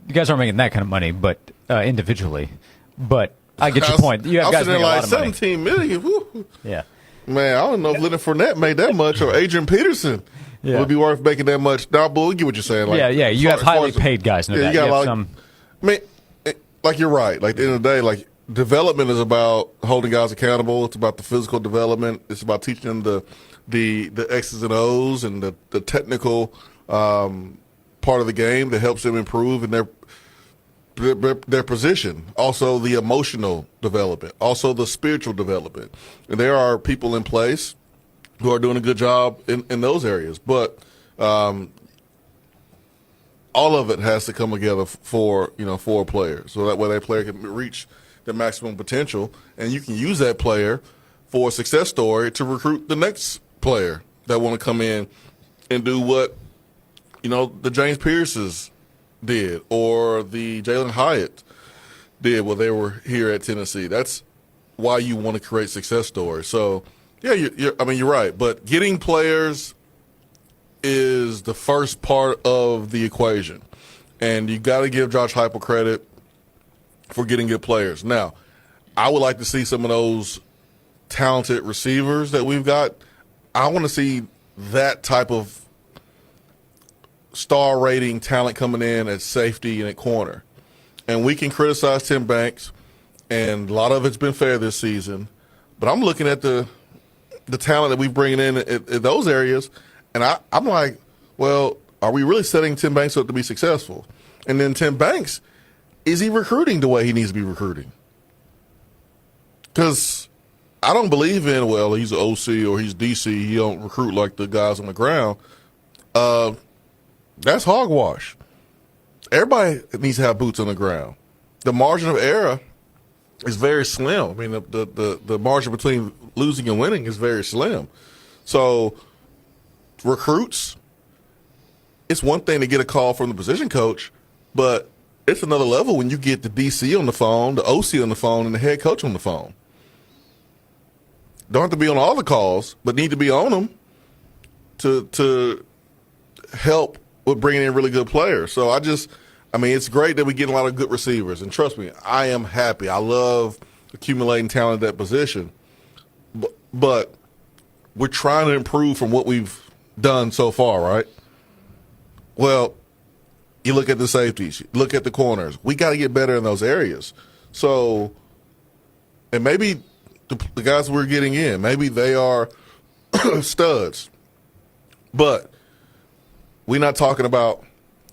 you guys aren't making that kind of money, but individually. But I get your point. You have guys making a lot of money. $17 million. Woo. Yeah. Man, I don't know if Leonard Fournette made that much or Adrian Peterson would be worth making that much. Now, but we get what you're saying. You have highly paid guys. No doubt. You got some. I mean, you're right. Like, at the end of the day, development is about holding guys accountable. It's about the physical development. It's about teaching them the X's and O's and the technical part of the game that helps them improve in their position. Also, the emotional development. Also, the spiritual development. And there are people in place who are doing a good job in those areas. But all of it has to come together for a player, so that way that player can reach their maximum potential, and you can use that player for a success story to recruit the next player that want to come in and do what the James Pierces did or the Jalen Hyatt did when they were here at Tennessee. That's why you want to create success stories. So yeah, you're right, but getting players is the first part of the equation, and you got to give Josh Heupel credit for getting good players. Now, I would like to see some of those talented receivers that we've got. I want to see that type of star rating talent coming in at safety and at corner. And we can criticize Tim Banks, and a lot of it's been fair this season, but I'm looking at the talent that we bring in those areas. And I'm like, well, are we really setting Tim Banks up to be successful? And then Tim Banks, is he recruiting the way he needs to be recruiting? Because I don't believe in, well, he's an OC or he's DC, he don't recruit like the guys on the ground. That's hogwash. Everybody needs to have boots on the ground. The margin of error is very slim. I mean, the margin between losing and winning is very slim. So recruits, it's one thing to get a call from the position coach, but it's another level when you get the DC on the phone, the OC on the phone, and the head coach on the phone. Don't have to be on all the calls, but need to be on them to help with bringing in really good players. So it's great that we get a lot of good receivers. And trust me, I am happy. I love accumulating talent at that position. But we're trying to improve from what we've done so far, right? Well, you look at the safeties, you look at the corners. We got to get better in those areas. So, and maybe the guys we're getting in, maybe they are studs. But we're not talking about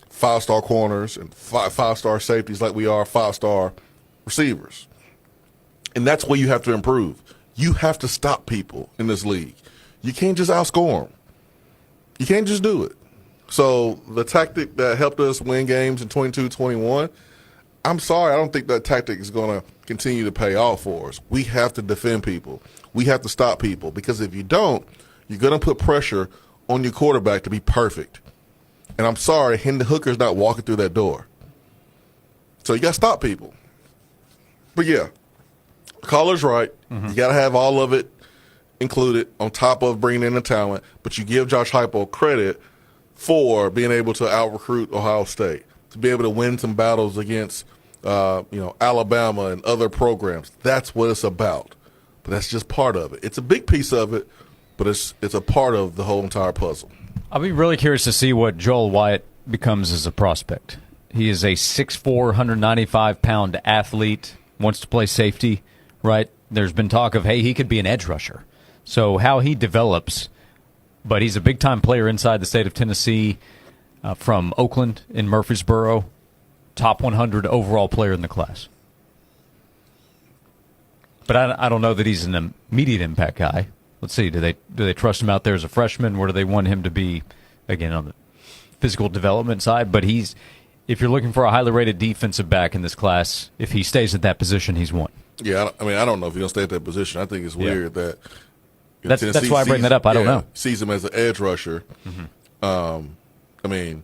five-star corners and five-star safeties like we are five-star receivers. And that's where you have to improve. You have to stop people in this league. You can't just outscore them. You can't just do it. So the tactic that helped us win games in 22-21, I'm sorry, I don't think that tactic is going to continue to pay off for us. We have to defend people. We have to stop people, because if you don't, you're going to put pressure on your quarterback to be perfect. And I'm sorry, Hendon Hooker's not walking through that door. So you got to stop people. But, yeah, caller's right. Mm-hmm. You got to have all of it included on top of bringing in the talent. But you give Josh Heupel credit for being able to out-recruit Ohio State, to be able to win some battles against, Alabama and other programs. That's what it's about. But that's just part of it. It's a big piece of it, but it's a part of the whole entire puzzle. I'll be really curious to see what Joel Wyatt becomes as a prospect. He is a 6'4", 195-pound athlete, wants to play safety, right? There's been talk of, hey, he could be an edge rusher. So how he develops, but he's a big-time player inside the state of Tennessee, from Oakland in Murfreesboro, top 100 overall player in the class. But I don't know that he's an immediate impact guy. Let's see, do they trust him out there as a freshman? Where do they want him to be, again, on the physical development side? But if you're looking for a highly rated defensive back in this class, if he stays at that position, he's one. Yeah, I don't know if he's going to stay at that position. I think it's weird that that's why I bring that up. I don't know. Sees him as an edge rusher. Mm-hmm.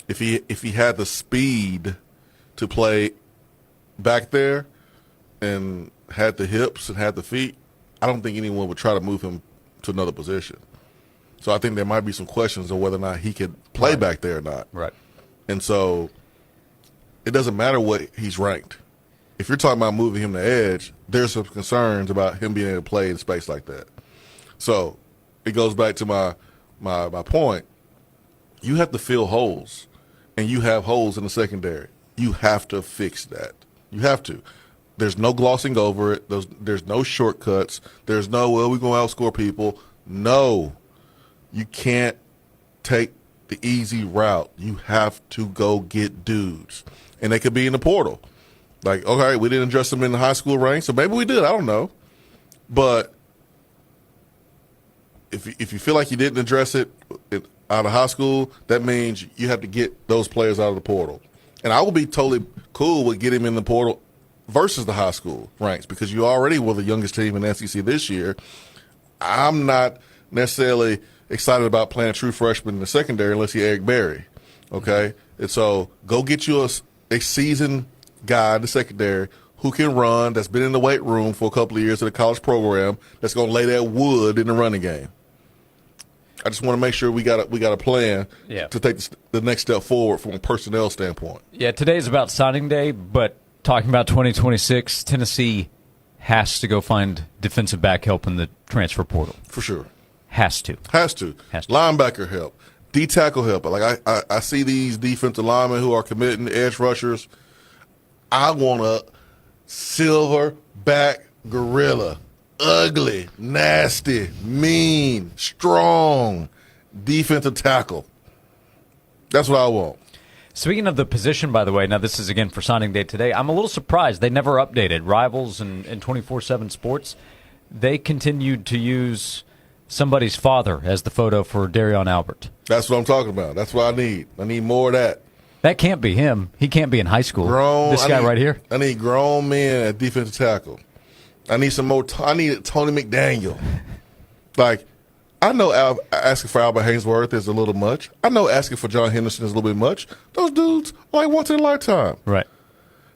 If he had the speed to play back there and had the hips and had the feet, I don't think anyone would try to move him to another position. So I think there might be some questions on whether or not he could play back there or not. Right. And so it doesn't matter what he's ranked. If you're talking about moving him to edge, there's some concerns about him being able to play in space like that. So it goes back to my point. You have to fill holes, and you have holes in the secondary. You have to fix that. You have to. There's no glossing over it. There's no shortcuts. There's no, we're going to outscore people. No. You can't take the easy route. You have to go get dudes. And they could be in the portal. Like, okay, we didn't address them in the high school ranks, so maybe we did. I don't know. But if you feel like you didn't address it out of high school, that means you have to get those players out of the portal. And I will be totally cool with getting him in the portal versus the high school ranks, because you already were the youngest team in the SEC this year. I'm not necessarily excited about playing a true freshman in the secondary unless you're Eric Berry, okay? And so go get you a seasoned guy in the secondary who can run, that's been in the weight room for a couple of years in a college program, that's going to lay that wood in the running game. I just want to make sure we got a plan to take the next step forward from a personnel standpoint. Yeah, today's about signing day, but talking about 2026, Tennessee has to go find defensive back help in the transfer portal. For sure. Has to. Linebacker help. D-tackle help. Like I see these defensive linemen who are committing edge rushers. I want a silverback gorilla. Ugly, nasty, mean, strong defensive tackle. That's what I want. Speaking of the position, by the way, now this is again for signing day today, I'm a little surprised they never updated Rivals and 24/7 Sports. They continued to use somebody's father as the photo for Darion Albert. That's what I'm talking about. That's what I need. I need more of that. That can't be him. He can't be in high school. This guy right here. I need grown men at defensive tackle. I need some more. I need Tony McDaniel. Like, I know asking for Albert Hainsworth is a little much. I know asking for John Henderson is a little bit much. Those dudes are like once in a lifetime. Right.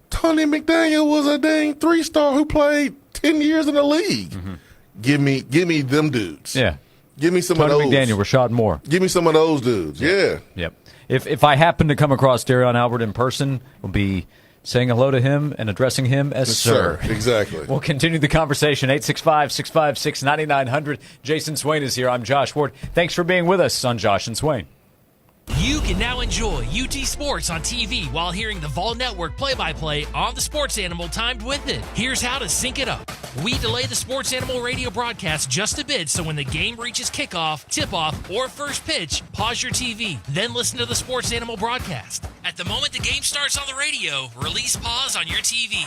Tony McDaniel was a dang 3-star who played 10 years in the league. Mm-hmm. Give me them dudes. Yeah. Give me some Tony of those. McDaniel, Rashad Moore. Give me some of those dudes. Yeah. Yep. If I happen to come across Darion Albert in person, we'll be saying hello to him and addressing him as sir. Exactly. We'll continue the conversation. 865-656-9900. Jason Swain is here. I'm Josh Ward. Thanks for being with us on Josh and Swain. You can now enjoy UT Sports on TV while hearing the Vol Network play-by-play on the Sports Animal timed with it. Here's how to sync it up. We delay the Sports Animal radio broadcast just a bit, so when the game reaches kickoff, tip-off, or first pitch, pause your TV, then listen to the Sports Animal broadcast. At the moment the game starts on the radio, release pause on your TV.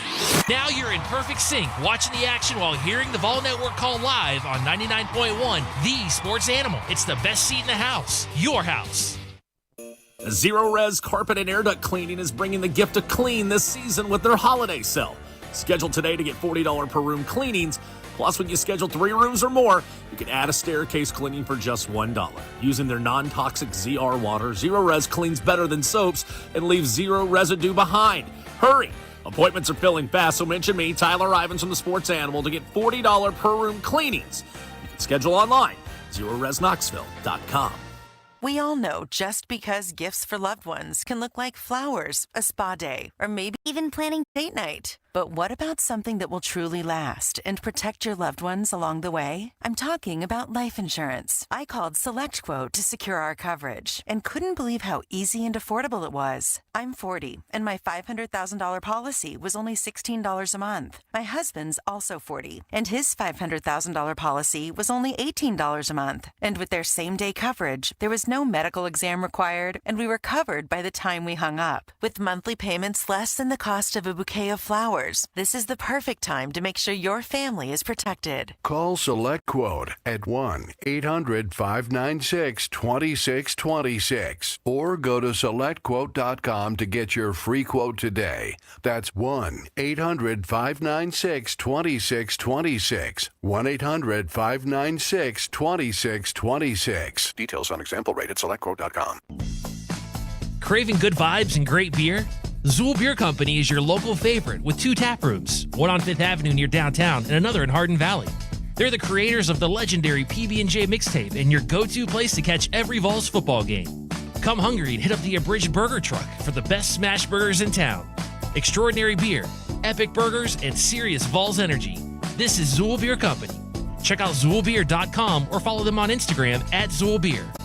Now you're in perfect sync, watching the action while hearing the Vol Network call live on 99.1, the Sports Animal. It's the best seat in the house. Your house. Zero Res Carpet and Air Duct Cleaning is bringing the gift of clean this season with their holiday sale. Schedule today to get $40 per room cleanings Plus, when you schedule 3 rooms or more, you can add a staircase cleaning for just $1. Using their non-toxic ZR water, Zero Res cleans better than soaps and leaves zero residue behind. Hurry! Appointments are filling fast, so mention me, Tyler Ivins from the Sports Animal, to get $40 per room cleanings. You can schedule online, ZeroResKnoxville.com. We all know just because gifts for loved ones can look like flowers, a spa day, or maybe even planning date night. But what about something that will truly last and protect your loved ones along the way? I'm talking about life insurance. I called SelectQuote to secure our coverage and couldn't believe how easy and affordable it was. I'm 40, and my $500,000 policy was only $16 a month. My husband's also 40, and his $500,000 policy was only $18 a month. And with their same-day coverage, there was no medical exam required, and we were covered by the time we hung up. With monthly payments less than the cost of a bouquet of flowers, this is the perfect time to make sure your family is protected. Call SelectQuote at 1-800-596-2626 or go to SelectQuote.com to get your free quote today. That's 1-800-596-2626. 1-800-596-2626. Details on example rate at SelectQuote.com. Craving good vibes and great beer? Zool Beer Company is your local favorite with 2 tap rooms, one on 5th Avenue near downtown and another in Hardin Valley. They're the creators of the legendary PB&J mixtape and your go-to place to catch every Vols football game. Come hungry and hit up the Abridged Burger Truck for the best smash burgers in town. Extraordinary beer, epic burgers, and serious Vols energy. This is Zool Beer Company. Check out ZoolBeer.com or follow them on Instagram at ZoolBeer.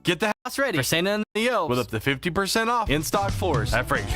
Get the house ready for Santa and the Elves with up to 50% off in-stock floors at Fraser's.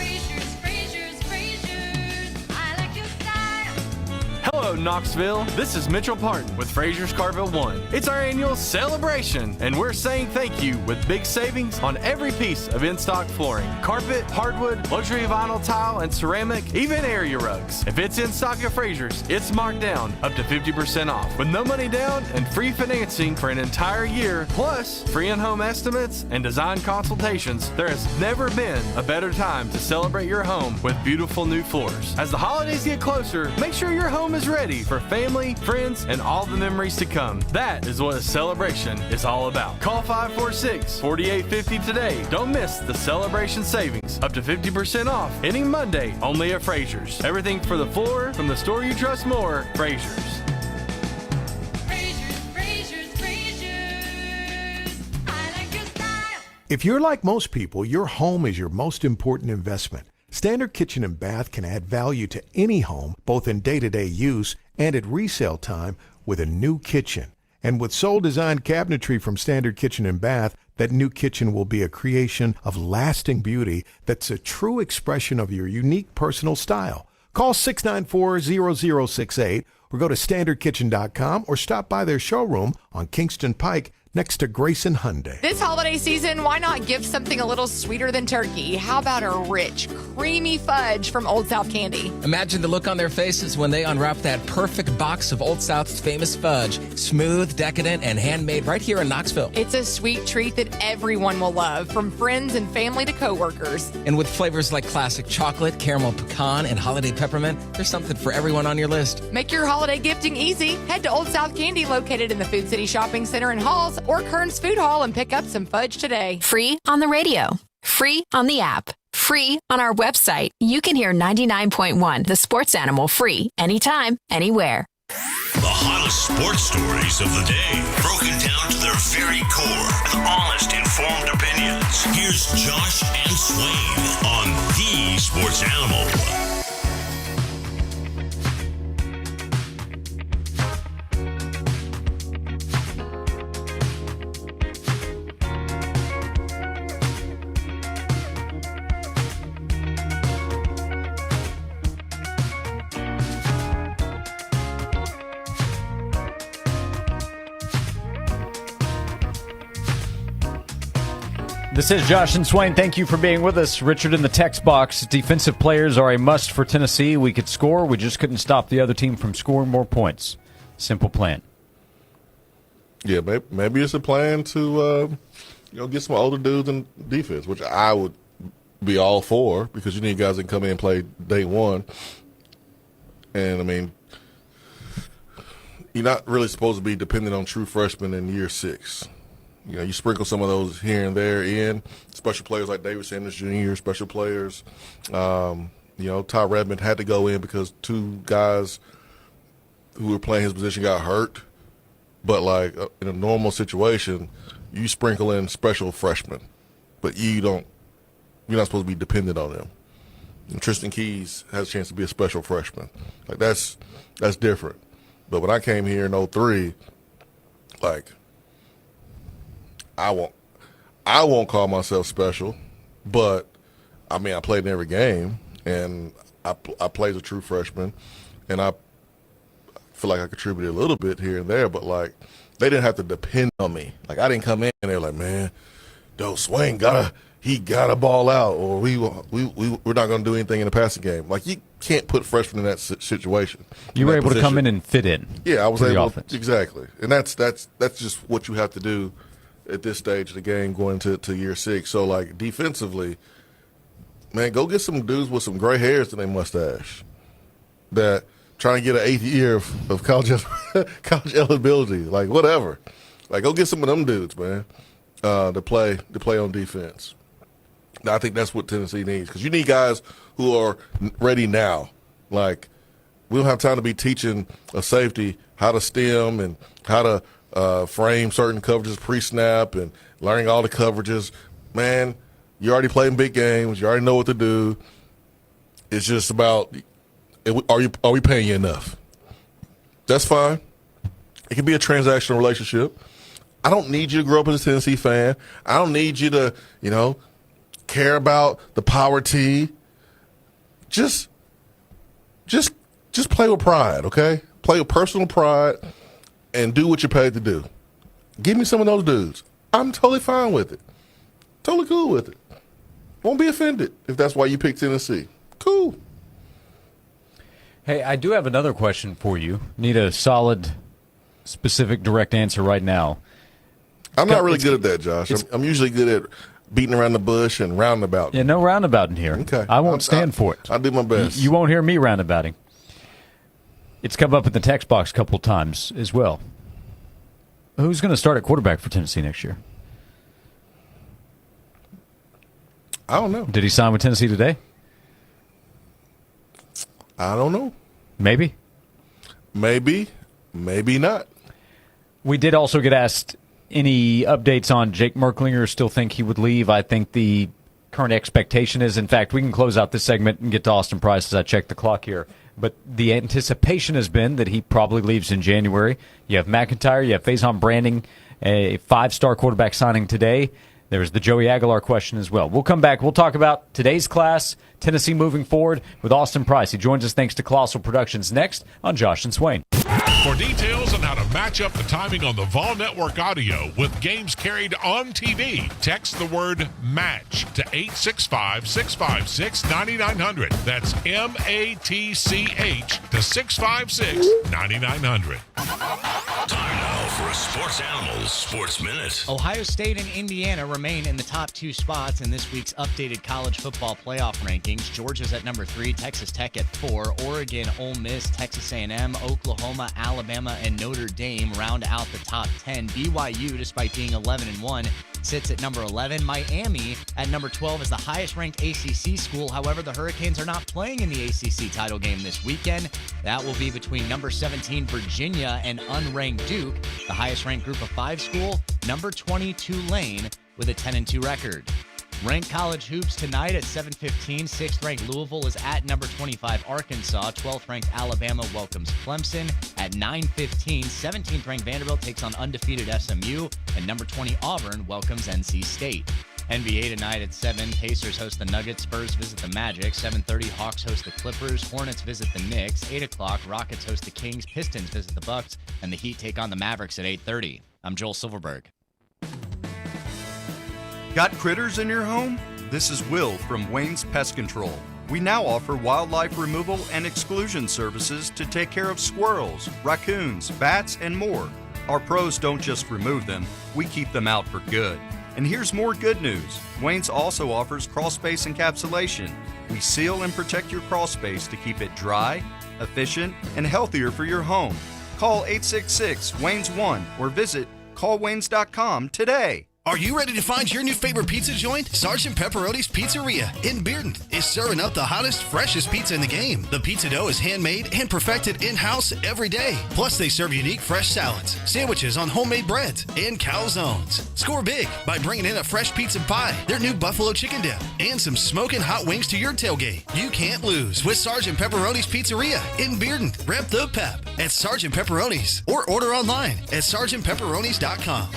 Hello, Knoxville. This is Mitchell Parton with Fraser's Carville 1. It's our annual celebration, and we're saying thank you with big savings on every piece of in-stock flooring. Carpet, hardwood, luxury vinyl tile, and ceramic, even area rugs. If it's in stock at Fraser's, it's marked down up to 50% off with no money down and free financing for an entire year, plus free in-home estimates and design consultations. There has never been a better time to celebrate your home with beautiful new floors. As the holidays get closer, make sure your home is ready for family, friends, and all the memories to come. That is what a celebration is all about. Call 546-4850 today. Don't miss the celebration savings. Up to 50% off any Monday only at Fraser's. Everything for the floor from the store you trust more, Fraser's. If you're like most people, your home is your most important investment. Standard Kitchen and Bath can add value to any home, both in day-to-day use and at resale time with a new kitchen. And with Soul-designed cabinetry from Standard Kitchen and Bath, that new kitchen will be a creation of lasting beauty that's a true expression of your unique personal style. Call 694-0068 or go to standardkitchen.com or stop by their showroom on Kingston Pike next to Grayson Hyundai. This holiday season, why not gift something a little sweeter than turkey? How about a rich, creamy fudge from Old South Candy? Imagine the look on their faces when they unwrap that perfect box of Old South's famous fudge. Smooth, decadent, and handmade right here in Knoxville. It's a sweet treat that everyone will love, from friends and family to coworkers. And with flavors like classic chocolate, caramel pecan, and holiday peppermint, there's something for everyone on your list. Make your holiday gifting easy. Head to Old South Candy, located in the Food City Shopping Center in Halls, or Kearns Food Hall, and pick up some fudge today. Free on the radio. Free on the app. Free on our website. You can hear 99.1, the Sports Animal, free anytime, anywhere. The hottest sports stories of the day, broken down to their very core with honest, informed opinions. Here's Josh and Swain on the Sports Animal. This is Josh and Swain. Thank you for being with us. Richard in the text box. Defensive players are a must for Tennessee. We could score. We just couldn't stop the other team from scoring more points. Simple plan. Yeah, maybe it's a plan to get some older dudes in defense, which I would be all for, because you need guys that can come in and play day one. And, I mean, you're not really supposed to be dependent on true freshmen in year 6. You know, you sprinkle some of those here and there in, special players like David Sanders Jr., special players. You know, Ty Redmond had to go in because 2 guys who were playing his position got hurt. But, like, in a normal situation, you sprinkle in special freshmen. But you're not supposed to be dependent on them. And Tristan Keys has a chance to be a special freshman. Like, that's different. But when I came here in 2003, like, I won't call myself special, but I mean, I played in every game, and I played as a true freshman, and I feel like I contributed a little bit here and there, but like, they didn't have to depend on me. Like, I didn't come in and they're like, man, Swain gotta ball out, or we're not going to do anything in the passing game. Like, you can't put freshmen in that situation. You were able to come in and fit in. Yeah, I was able to, exactly, and that's just what you have to do at this stage of the game going to year 6. So, like, defensively, man, go get some dudes with some gray hairs in their mustache that trying to get an 8th year of college eligibility, like, whatever. Like, go get some of them dudes, man, to play on defense. Now, I think that's what Tennessee needs, because you need guys who are ready now. Like, we don't have time to be teaching a safety how to stem and how to frame certain coverages pre-snap and learning all the coverages. Man, you already played in big games. You already know what to do. It's just about, are we paying you enough? That's fine. It can be a transactional relationship. I don't need you to grow up as a Tennessee fan. I don't need you to, care about the power T. Just play with pride, okay? Play with personal pride and do what you're paid to do. Give me some of those dudes. I'm totally fine with it. Totally cool with it. Won't be offended if that's why you picked Tennessee. Cool. Hey, I do have another question for you. Need a solid, specific, direct answer right now. I'm not really good at that, Josh. I'm usually good at beating around the bush and roundabout. Yeah, no roundabout in here. Okay. I won't stand for it. I'll do my best. You won't hear me roundabouting. It's come up in the text box a couple times as well. Who's going to start at quarterback for Tennessee next year? I don't know. Did he sign with Tennessee today? I don't know. Maybe. Maybe not. We did also get asked any updates on Jake Merklinger. Still think he would leave. I think the current expectation is, in fact, we can close out this segment and get to Austin Price as I check the clock here. But the anticipation has been that he probably leaves in January. You have McIntyre, you have Faison Branding, a 5-star quarterback signing today. There's the Joey Aguilar question as well. We'll come back. We'll talk about today's class, Tennessee moving forward with Austin Price. He joins us thanks to Colossal Productions next on Josh and Swain. For details on how to match up the timing on the Vol Network audio with games carried on TV, text the word MATCH to 865-656-9900. That's MATCH to 656-9900. Time now for a Sports Animals Sports Minute. Ohio State and Indiana remain in the top 2 spots in this week's updated college football playoff rankings. Georgia's at number 3, Texas Tech at 4, Oregon, Ole Miss, Texas A&M, Oklahoma, Alabama, and Notre Dame round out the top 10. BYU, despite being 11-1, sits at number 11. Miami at number 12 is the highest-ranked ACC school. However, the Hurricanes are not playing in the ACC title game this weekend. That will be between number 17 Virginia and unranked Duke. The highest-ranked Group of 5 school, number 20 Tulane, with a 10-2 record. Ranked college hoops tonight at 7:15. 6th-ranked Louisville is at number 25 Arkansas. 12th-ranked Alabama welcomes Clemson. At 9:15, 17th-ranked Vanderbilt takes on undefeated SMU. And number 20 Auburn welcomes NC State. NBA tonight at 7. Pacers host the Nuggets. Spurs visit the Magic. 7:30, Hawks host the Clippers. Hornets visit the Knicks. 8 o'clock, Rockets host the Kings. Pistons visit the Bucks. And the Heat take on the Mavericks at 8:30. I'm Joel Silverberg. Got critters in your home? This is Will from Wayne's Pest Control. We now offer wildlife removal and exclusion services to take care of squirrels, raccoons, bats, and more. Our pros don't just remove them, we keep them out for good. And here's more good news. Wayne's also offers crawl space encapsulation. We seal and protect your crawl space to keep it dry, efficient, and healthier for your home. Call 866-WAYNES1 or visit callwaynes.com today. Are you ready to find your new favorite pizza joint? Sergeant Pepperoni's Pizzeria in Bearden is serving up the hottest, freshest pizza in the game. The pizza dough is handmade and perfected in-house every day. Plus, they serve unique fresh salads, sandwiches on homemade breads, and calzones. Score big by bringing in a fresh pizza pie, their new buffalo chicken dip, and some smoking hot wings to your tailgate. You can't lose with Sergeant Pepperoni's Pizzeria in Bearden. Rep the pep at Sergeant Pepperoni's or order online at sergeantpepperonis.com.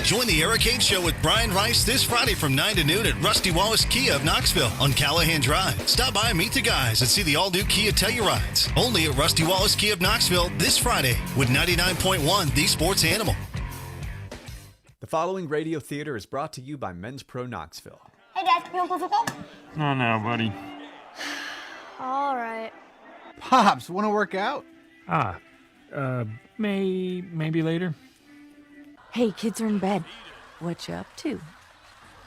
Join the Arcade Show with Brian Rice this Friday from 9 to noon at Rusty Wallace Kia of Knoxville on Callahan Drive. Stop by and meet the guys and see the all-new Kia Tellurides. Only at Rusty Wallace Kia of Knoxville this Friday with 99.1 The Sports Animal. The following radio theater is brought to you by Men's Pro Knoxville. Hey, Dad, you want to play football? No, buddy. All right. Pops, want to work out? Maybe later. Hey, kids are in bed. What you up to?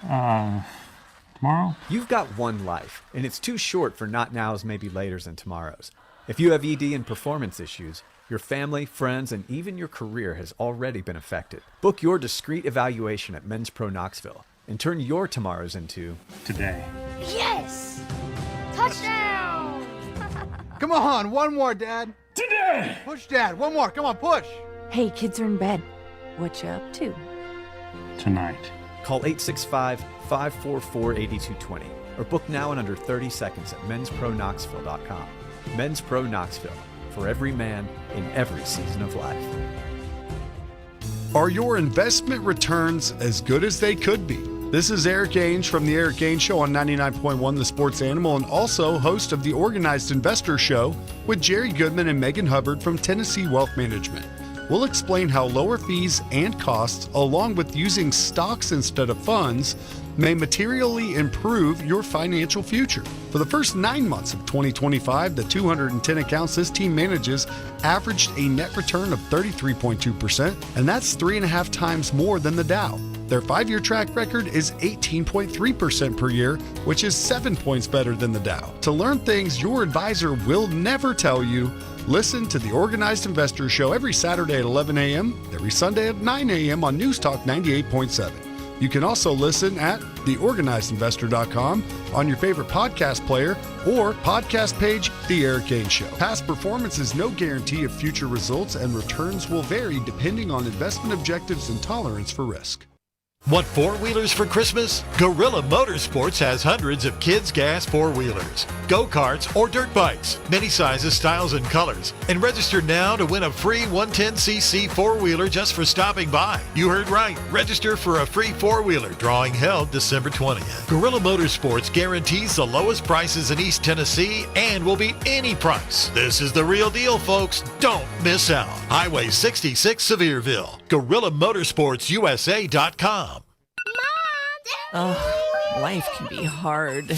Tomorrow? You've got one life, and it's too short for not nows, maybe laters, and tomorrows. If you have ED and performance issues, your family, friends, and even your career has already been affected. Book your discreet evaluation at Men's Pro Knoxville and turn your tomorrows into today. Yes! Touchdown! Come on, one more, Dad. Today! Push, Dad. One more. Come on, push. Hey, kids are in bed. What you up to? Tonight. Call 865-544-8220 or book now in under 30 seconds at menspronknoxville.com. Men's Pro Knoxville, for every man in every season of life. Are your investment returns as good as they could be? This is Eric Ainge from The Eric Ainge Show on 99.1 The Sports Animal and also host of the Organized Investor Show with Jerry Goodman and Megan Hubbard from Tennessee Wealth Management. We'll explain how lower fees and costs, along with using stocks instead of funds, may materially improve your financial future. For the first 9 months of 2025, the 210 accounts this team manages averaged a net return of 33.2%, and that's 3.5 times more than the Dow. Their 5-year track record is 18.3% per year, which is 7 points better than the Dow. To learn things your advisor will never tell you, listen to the Organized Investor Show every Saturday at 11 a.m., every Sunday at 9 a.m. on News Talk 98.7. You can also listen at theorganizedinvestor.com on your favorite podcast player or podcast page, The Eric Ainge Show. Past performance is no guarantee of future results, and returns will vary depending on investment objectives and tolerance for risk. Want four-wheelers for Christmas? Gorilla Motorsports has hundreds of kids' gas four-wheelers, go-karts, or dirt bikes, many sizes, styles, and colors. And register now to win a free 110cc four-wheeler just for stopping by. You heard right. Register for a free four-wheeler drawing held December 20th. Gorilla Motorsports guarantees the lowest prices in East Tennessee and will beat any price. This is the real deal, folks. Don't miss out. Highway 66 Sevierville. GorillaMotorsportsUSA.com. Oh, life can be hard.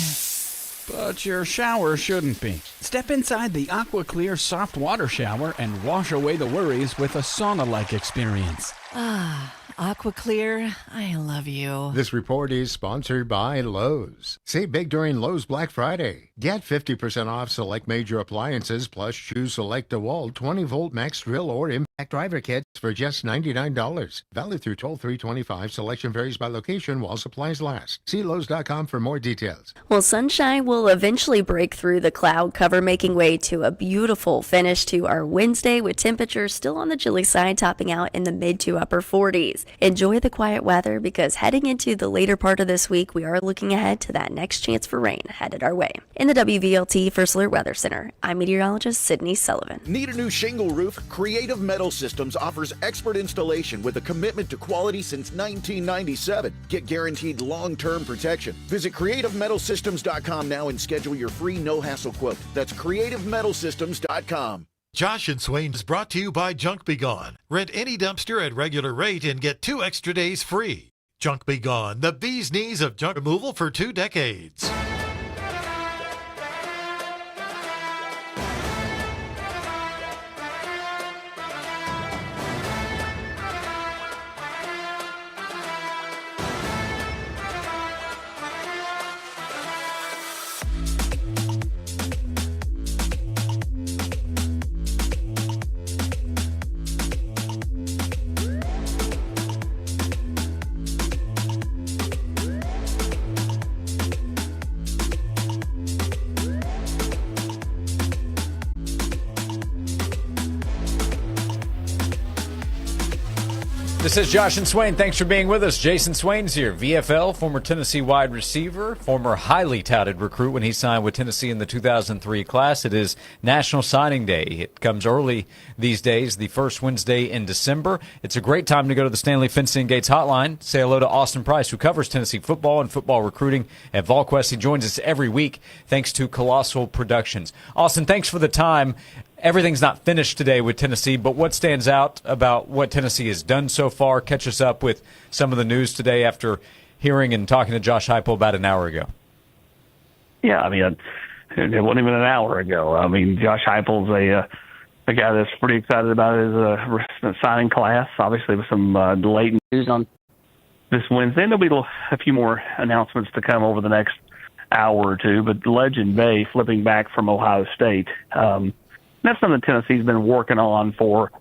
But your shower shouldn't be. Step inside the AquaClear soft water shower and wash away the worries with a sauna-like experience. Ah, AquaClear, I love you. This report is sponsored by Lowe's. Save big during Lowe's Black Friday. Get 50% off select major appliances, plus choose select DeWalt 20-volt max drill or impact driver kits for just $99. Valid through 12/3/25. Selection varies by location while supplies last. See Lowe's.com for more details. Well, sunshine will eventually break through the cloud cover, making way to a beautiful finish to our Wednesday with temperatures still on the chilly side, topping out in the mid to upper 40s. Enjoy the quiet weather because heading into the later part of this week, we are looking ahead to that next chance for rain headed our way. In the WVLT First Alert Weather Center, I'm meteorologist Sydney Sullivan. Need a new shingle roof? Creative Metal Systems offers expert installation with a commitment to quality since 1997. Get guaranteed long-term protection. Visit CreativeMetalSystems.com now and schedule your free no-hassle quote. That's CreativeMetalSystems.com. Josh and Swain is brought to you by Junk Be Gone. Rent any dumpster at regular rate and get 2 extra days free. Junk Be Gone, the bee's knees of junk removal for 2 decades. This is Josh and Swain. Thanks for being with us. Jason Swain's here, VFL, former Tennessee wide receiver, former highly touted recruit when he signed with Tennessee in the 2003 class. It is National Signing Day. It comes early these days, the first Wednesday in December. It's a great time to go to the Stanley Fencing Gates hotline. Say hello to Austin Price, who covers Tennessee football and football recruiting at VolQuest. He joins us every week thanks to Colossal Productions. Austin, thanks for the time. Everything's not finished today with Tennessee, but what stands out about what Tennessee has done so far? Catch us up with some of the news today after hearing and talking to Josh Heupel about an hour ago. Yeah, I mean, it wasn't even an hour ago. I mean, Josh Heupel's a guy that's pretty excited about his signing class, obviously with some late news on this Wednesday. And there'll be a few more announcements to come over the next hour or two, but Legend Bay flipping back from Ohio State. That's something Tennessee's been working on for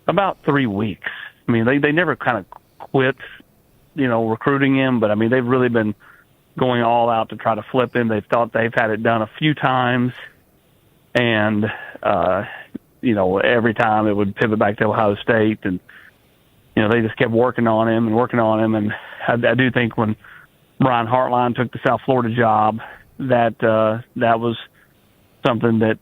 about 3 weeks. I mean, they never kind of quit, recruiting him, but I mean, they've really been going all out to try to flip him. They've thought they've had it done a few times, and, every time it would pivot back to Ohio State, and, they just kept working on him. And I do think when Brian Hartline took the South Florida job, that was something that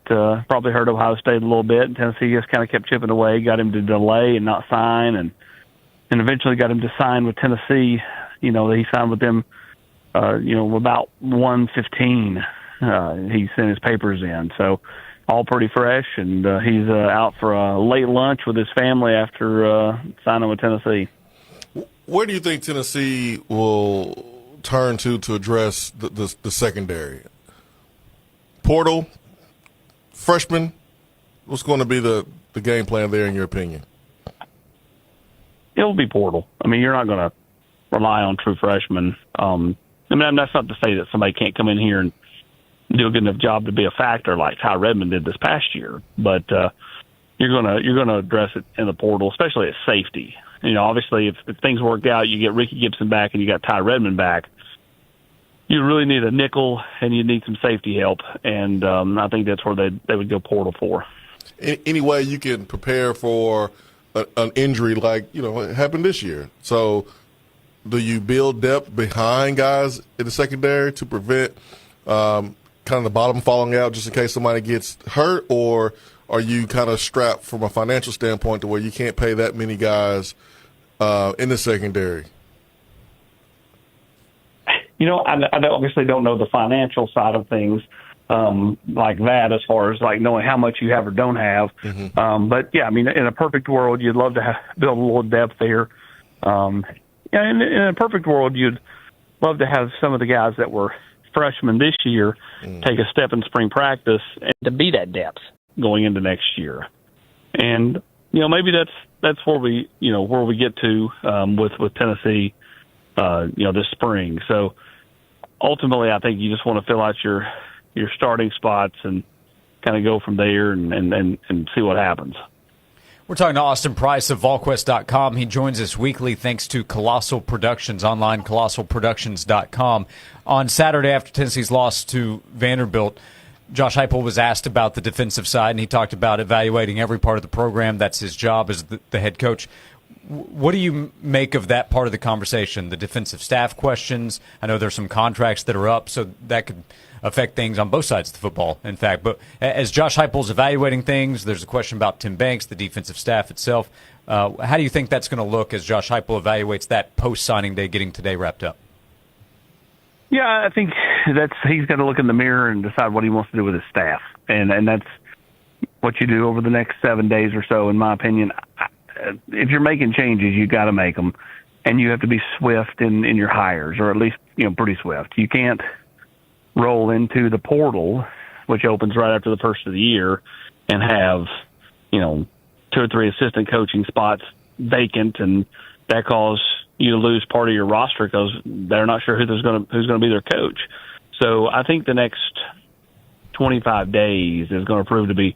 probably hurt Ohio State a little bit. And Tennessee just kind of kept chipping away, got him to delay and not sign, and eventually got him to sign with Tennessee. He signed with them, about 1:15. He sent his papers in. So all pretty fresh, and he's out for a late lunch with his family after signing with Tennessee. Where do you think Tennessee will turn to address the secondary? Portal? Freshman, what's going to be the game plan there, in your opinion? It'll be portal. I mean, you're not going to rely on true freshmen. That's not to say that somebody can't come in here and do a good enough job to be a factor like Ty Redmond did this past year. But you're gonna address it in the portal, especially at safety. Obviously, if things work out, you get Ricky Gibson back and you got Ty Redmond back. You really need a nickel, and you need some safety help, and I think that's where they would go portal for. Any way you can prepare for an injury like it happened this year? So, do you build depth behind guys in the secondary to prevent kind of the bottom falling out, just in case somebody gets hurt, or are you kind of strapped from a financial standpoint to where you can't pay that many guys in the secondary? I obviously don't know the financial side of things like that, as far as like knowing how much you have or don't have. Mm-hmm. But yeah, I mean, in a perfect world, you'd love to build a little depth there. In a perfect world, you'd love to have some of the guys that were freshmen this year take a step in spring practice and to be that depth going into next year. And maybe that's where we get to with Tennessee. This spring. So ultimately, I think you just want to fill out your starting spots and kind of go from there and see what happens. We're talking to Austin Price of VolQuest.com. He joins us weekly thanks to Colossal Productions, online colossalproductions.com. On Saturday, after Tennessee's loss to Vanderbilt, Josh Heupel was asked about the defensive side, and he talked about evaluating every part of the program. That's his job as the head coach. What do you make of that part of the conversation, the defensive staff questions? I know there's some contracts that are up, so that could affect things on both sides of the football, in fact. But as Josh Heupel's evaluating things, there's a question about Tim Banks, the defensive staff itself. How do you think that's going to look as Josh Heupel evaluates that post-signing day getting today wrapped up? Yeah, I think he's got to look in the mirror and decide what he wants to do with his staff. And that's what you do over the next 7 days or so, in my opinion. If you're making changes, you got to make them, and you have to be swift in your hires, or at least pretty swift. You can't roll into the portal, which opens right after the first of the year, and have 2 or 3 assistant coaching spots vacant, and that causes you to lose part of your roster because they're not sure who's going to be their coach. So I think the next 25 days is going to prove to be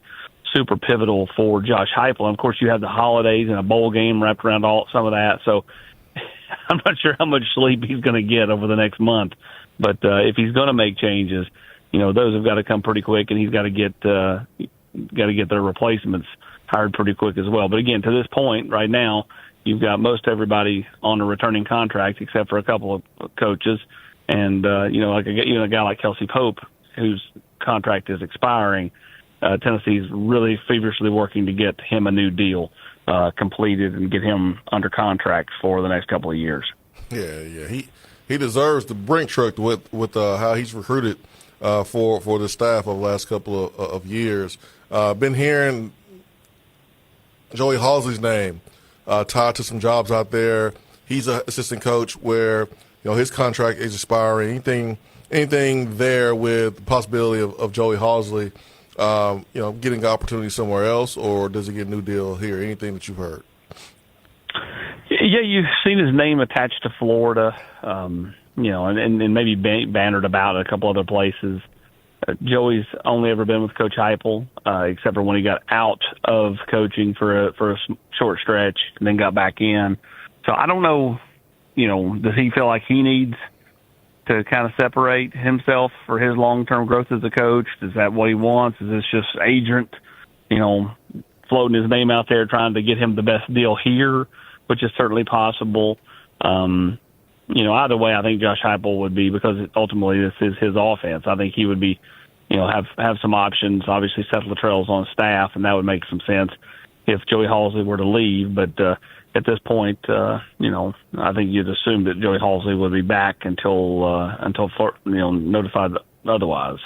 super pivotal for Josh Heupel. And of course, you have the holidays and a bowl game wrapped around some of that. So I'm not sure how much sleep he's going to get over the next month. But if he's going to make changes, those have got to come pretty quick, and he's got to get their replacements hired pretty quick as well. But again, to this point right now, you've got most everybody on a returning contract except for a couple of coaches. And, like a guy like Kelsey Pope, whose contract is expiring, Tennessee's really feverishly working to get him a new deal completed and get him under contract for the next couple of years. Yeah. He deserves the brink truck with how he's recruited for the staff over the last couple of years. Been hearing Joey Halsey's name tied to some jobs out there. He's an assistant coach where his contract is expiring. Anything there with the possibility of Joey Halsey, getting an opportunity somewhere else, or does he get a new deal here? Anything that you've heard? Yeah, you've seen his name attached to Florida, and maybe bannered about a couple other places. Joey's only ever been with Coach Heupel, except for when he got out of coaching for a short stretch and then got back in. So I don't know, does he feel like he needs to kind of separate himself for his long-term growth as a coach? Is that what he wants? Is this just agent, floating his name out there trying to get him the best deal here, which is certainly possible. Either way, I think Josh Heupel would be, because ultimately this is his offense. I think he would be, have some options. Obviously, Seth Luttrell's on staff, and that would make some sense if Joey Halsey were to leave. But at this point, I think you'd assume that Joey Halsey would be back until notified otherwise.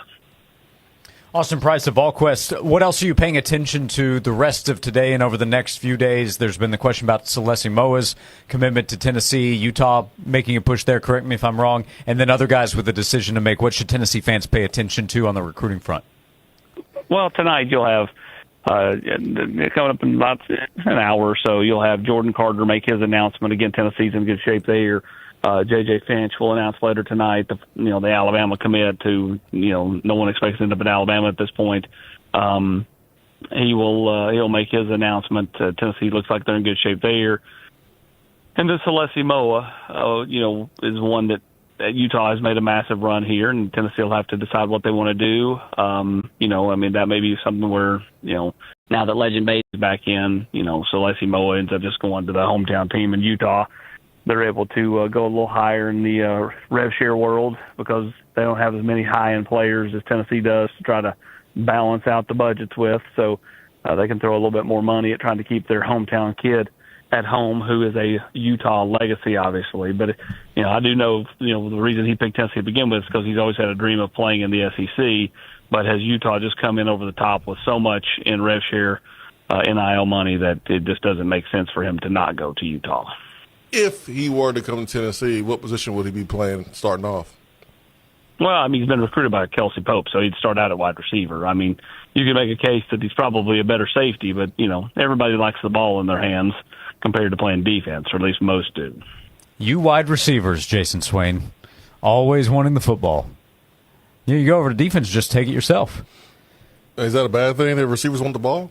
Austin Price of VolQuest, what else are you paying attention to the rest of today and over the next few days? There's been the question about Celeste Moa's commitment to Tennessee, Utah making a push there, correct me if I'm wrong, and then other guys with a decision to make. What should Tennessee fans pay attention to on the recruiting front? Well, tonight you'll have, coming up in about an hour or so, you'll have Jordan Carter make his announcement. Again, Tennessee's in good shape there. J.J. Finch will announce later tonight the Alabama commit, who no one expects to end up at Alabama at this point. He'll make his announcement. Tennessee looks like they're in good shape there. And then Celeste Moa, is one that Utah has made a massive run here, and Tennessee will have to decide what they want to do. That may be something where now that Legend Bay is back in, Celeste Moa ends up just going to the hometown team in Utah. They're able to go a little higher in the rev share world because they don't have as many high-end players as Tennessee does to try to balance out the budgets with. So they can throw a little bit more money at trying to keep their hometown kid at home, who is a Utah legacy, obviously. But, I do know, the reason he picked Tennessee to begin with is because he's always had a dream of playing in the SEC. But has Utah just come in over the top with so much in rev share NIL money that it just doesn't make sense for him to not go to Utah. If he were to come to Tennessee, what position would he be playing starting off? Well, he's been recruited by Kelsey Pope, so he'd start out at wide receiver. You can make a case that he's probably a better safety, but, everybody likes the ball in their hands compared to playing defense, or at least most do. You wide receivers, Jason Swain, always wanting the football. You go over to defense, just take it yourself. Is that a bad thing that receivers want the ball?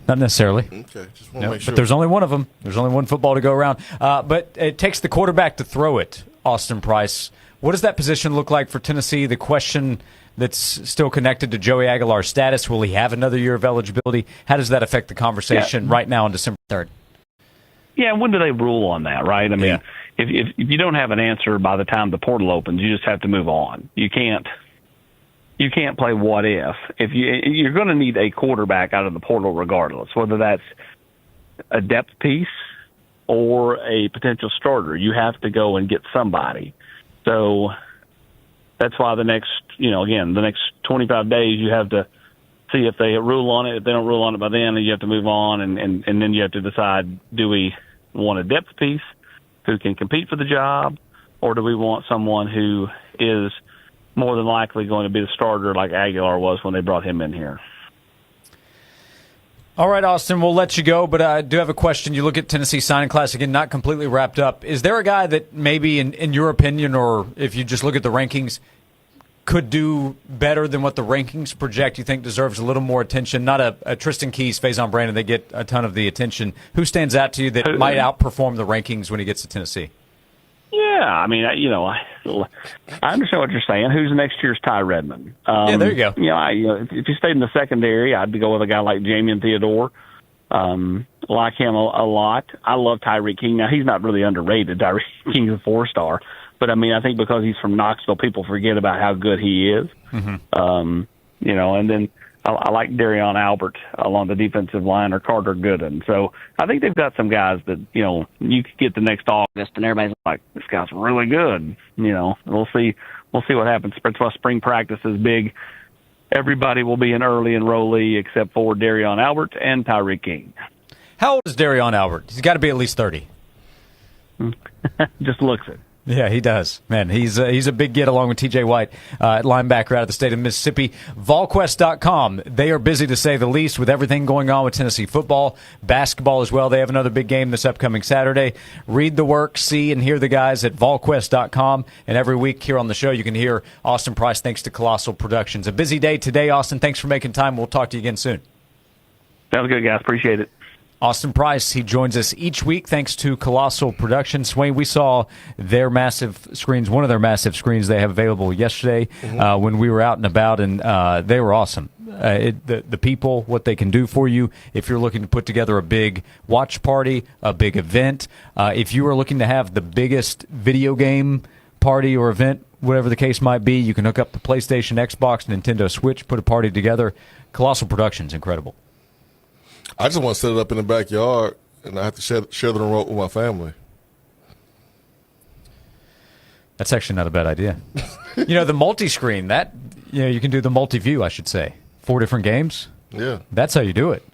Not necessarily. Okay, just want to make sure. But there's only one of them. There's only one football to go around. But it takes the quarterback to throw it, Austin Price. What does that position look like for Tennessee? The question that's still connected to Joey Aguilar's status, will he have another year of eligibility? How does that affect the conversation right now on December 3rd? Yeah, when do they rule on that, right? If you don't have an answer by the time the portal opens, you just have to move on. You can't play what if. You're going to need a quarterback out of the portal regardless, whether that's a depth piece or a potential starter. You have to go and get somebody. So that's why the next 25 days you have to see if they rule on it. If they don't rule on it by then, you have to move on, and then you have to decide, do we want a depth piece who can compete for the job, or do we want someone who is more than likely going to be the starter like Aguilar was when they brought him in here? All right, Austin, we'll let you go, but I do have a question. You look at Tennessee signing class, again, not completely wrapped up. Is there a guy that maybe, in your opinion, or if you just look at the rankings, could do better than what the rankings project, you think deserves a little more attention? Not a Tristan Keys, Faison Brandon, they get a ton of the attention. Who stands out to you that might outperform the rankings when he gets to Tennessee? Yeah, I understand what you're saying. Who's next year's Ty Redmond? Yeah, there you go. If you stayed in the secondary, I'd go with a guy like Jamian Theodore. like him a lot. I love Tyreek King. Now, he's not really underrated. Tyreek King's a 4-star. But, I mean, I think because he's from Knoxville, people forget about how good he is. Mm-hmm. You know, and then I like Darion Albert along the defensive line, or Carter Gooden. So I think they've got some guys that, you know, you could get the next August and everybody's like, this guy's really good. You know, we'll see what happens. That's why spring practice is big. Everybody will be an early enrollee except for Darion Albert and Tyreek King. How old is Darion Albert? He's got to be at least 30. Just looks it. Yeah, he does. Man, he's a big get along with T.J. White, linebacker out of the state of Mississippi. VolQuest.com. They are busy to say the least with everything going on with Tennessee football, basketball as well. They have another big game this upcoming Saturday. Read the work, see and hear the guys at VolQuest.com. And every week here on the show, you can hear Austin Price thanks to Colossal Productions. A busy day today, Austin. Thanks for making time. We'll talk to you again soon. Sounds good, guys. Appreciate it. Austin Price, he joins us each week thanks to Colossal Productions. Swain, we saw their massive screens, one of their massive screens they have available yesterday when we were out and about, and they were awesome. The people, what they can do for you if you're looking to put together a big watch party, a big event. If you are looking to have the biggest video game party or event, whatever the case might be, you can hook up the PlayStation, Xbox, Nintendo Switch, put a party together. Colossal Productions, incredible. I just want to set it up in the backyard, and I have to share the remote with my family. That's actually not a bad idea. You know, the multi-screen, that, you know, you can do the multi-view, I should say. 4 different games. Yeah. That's how you do it.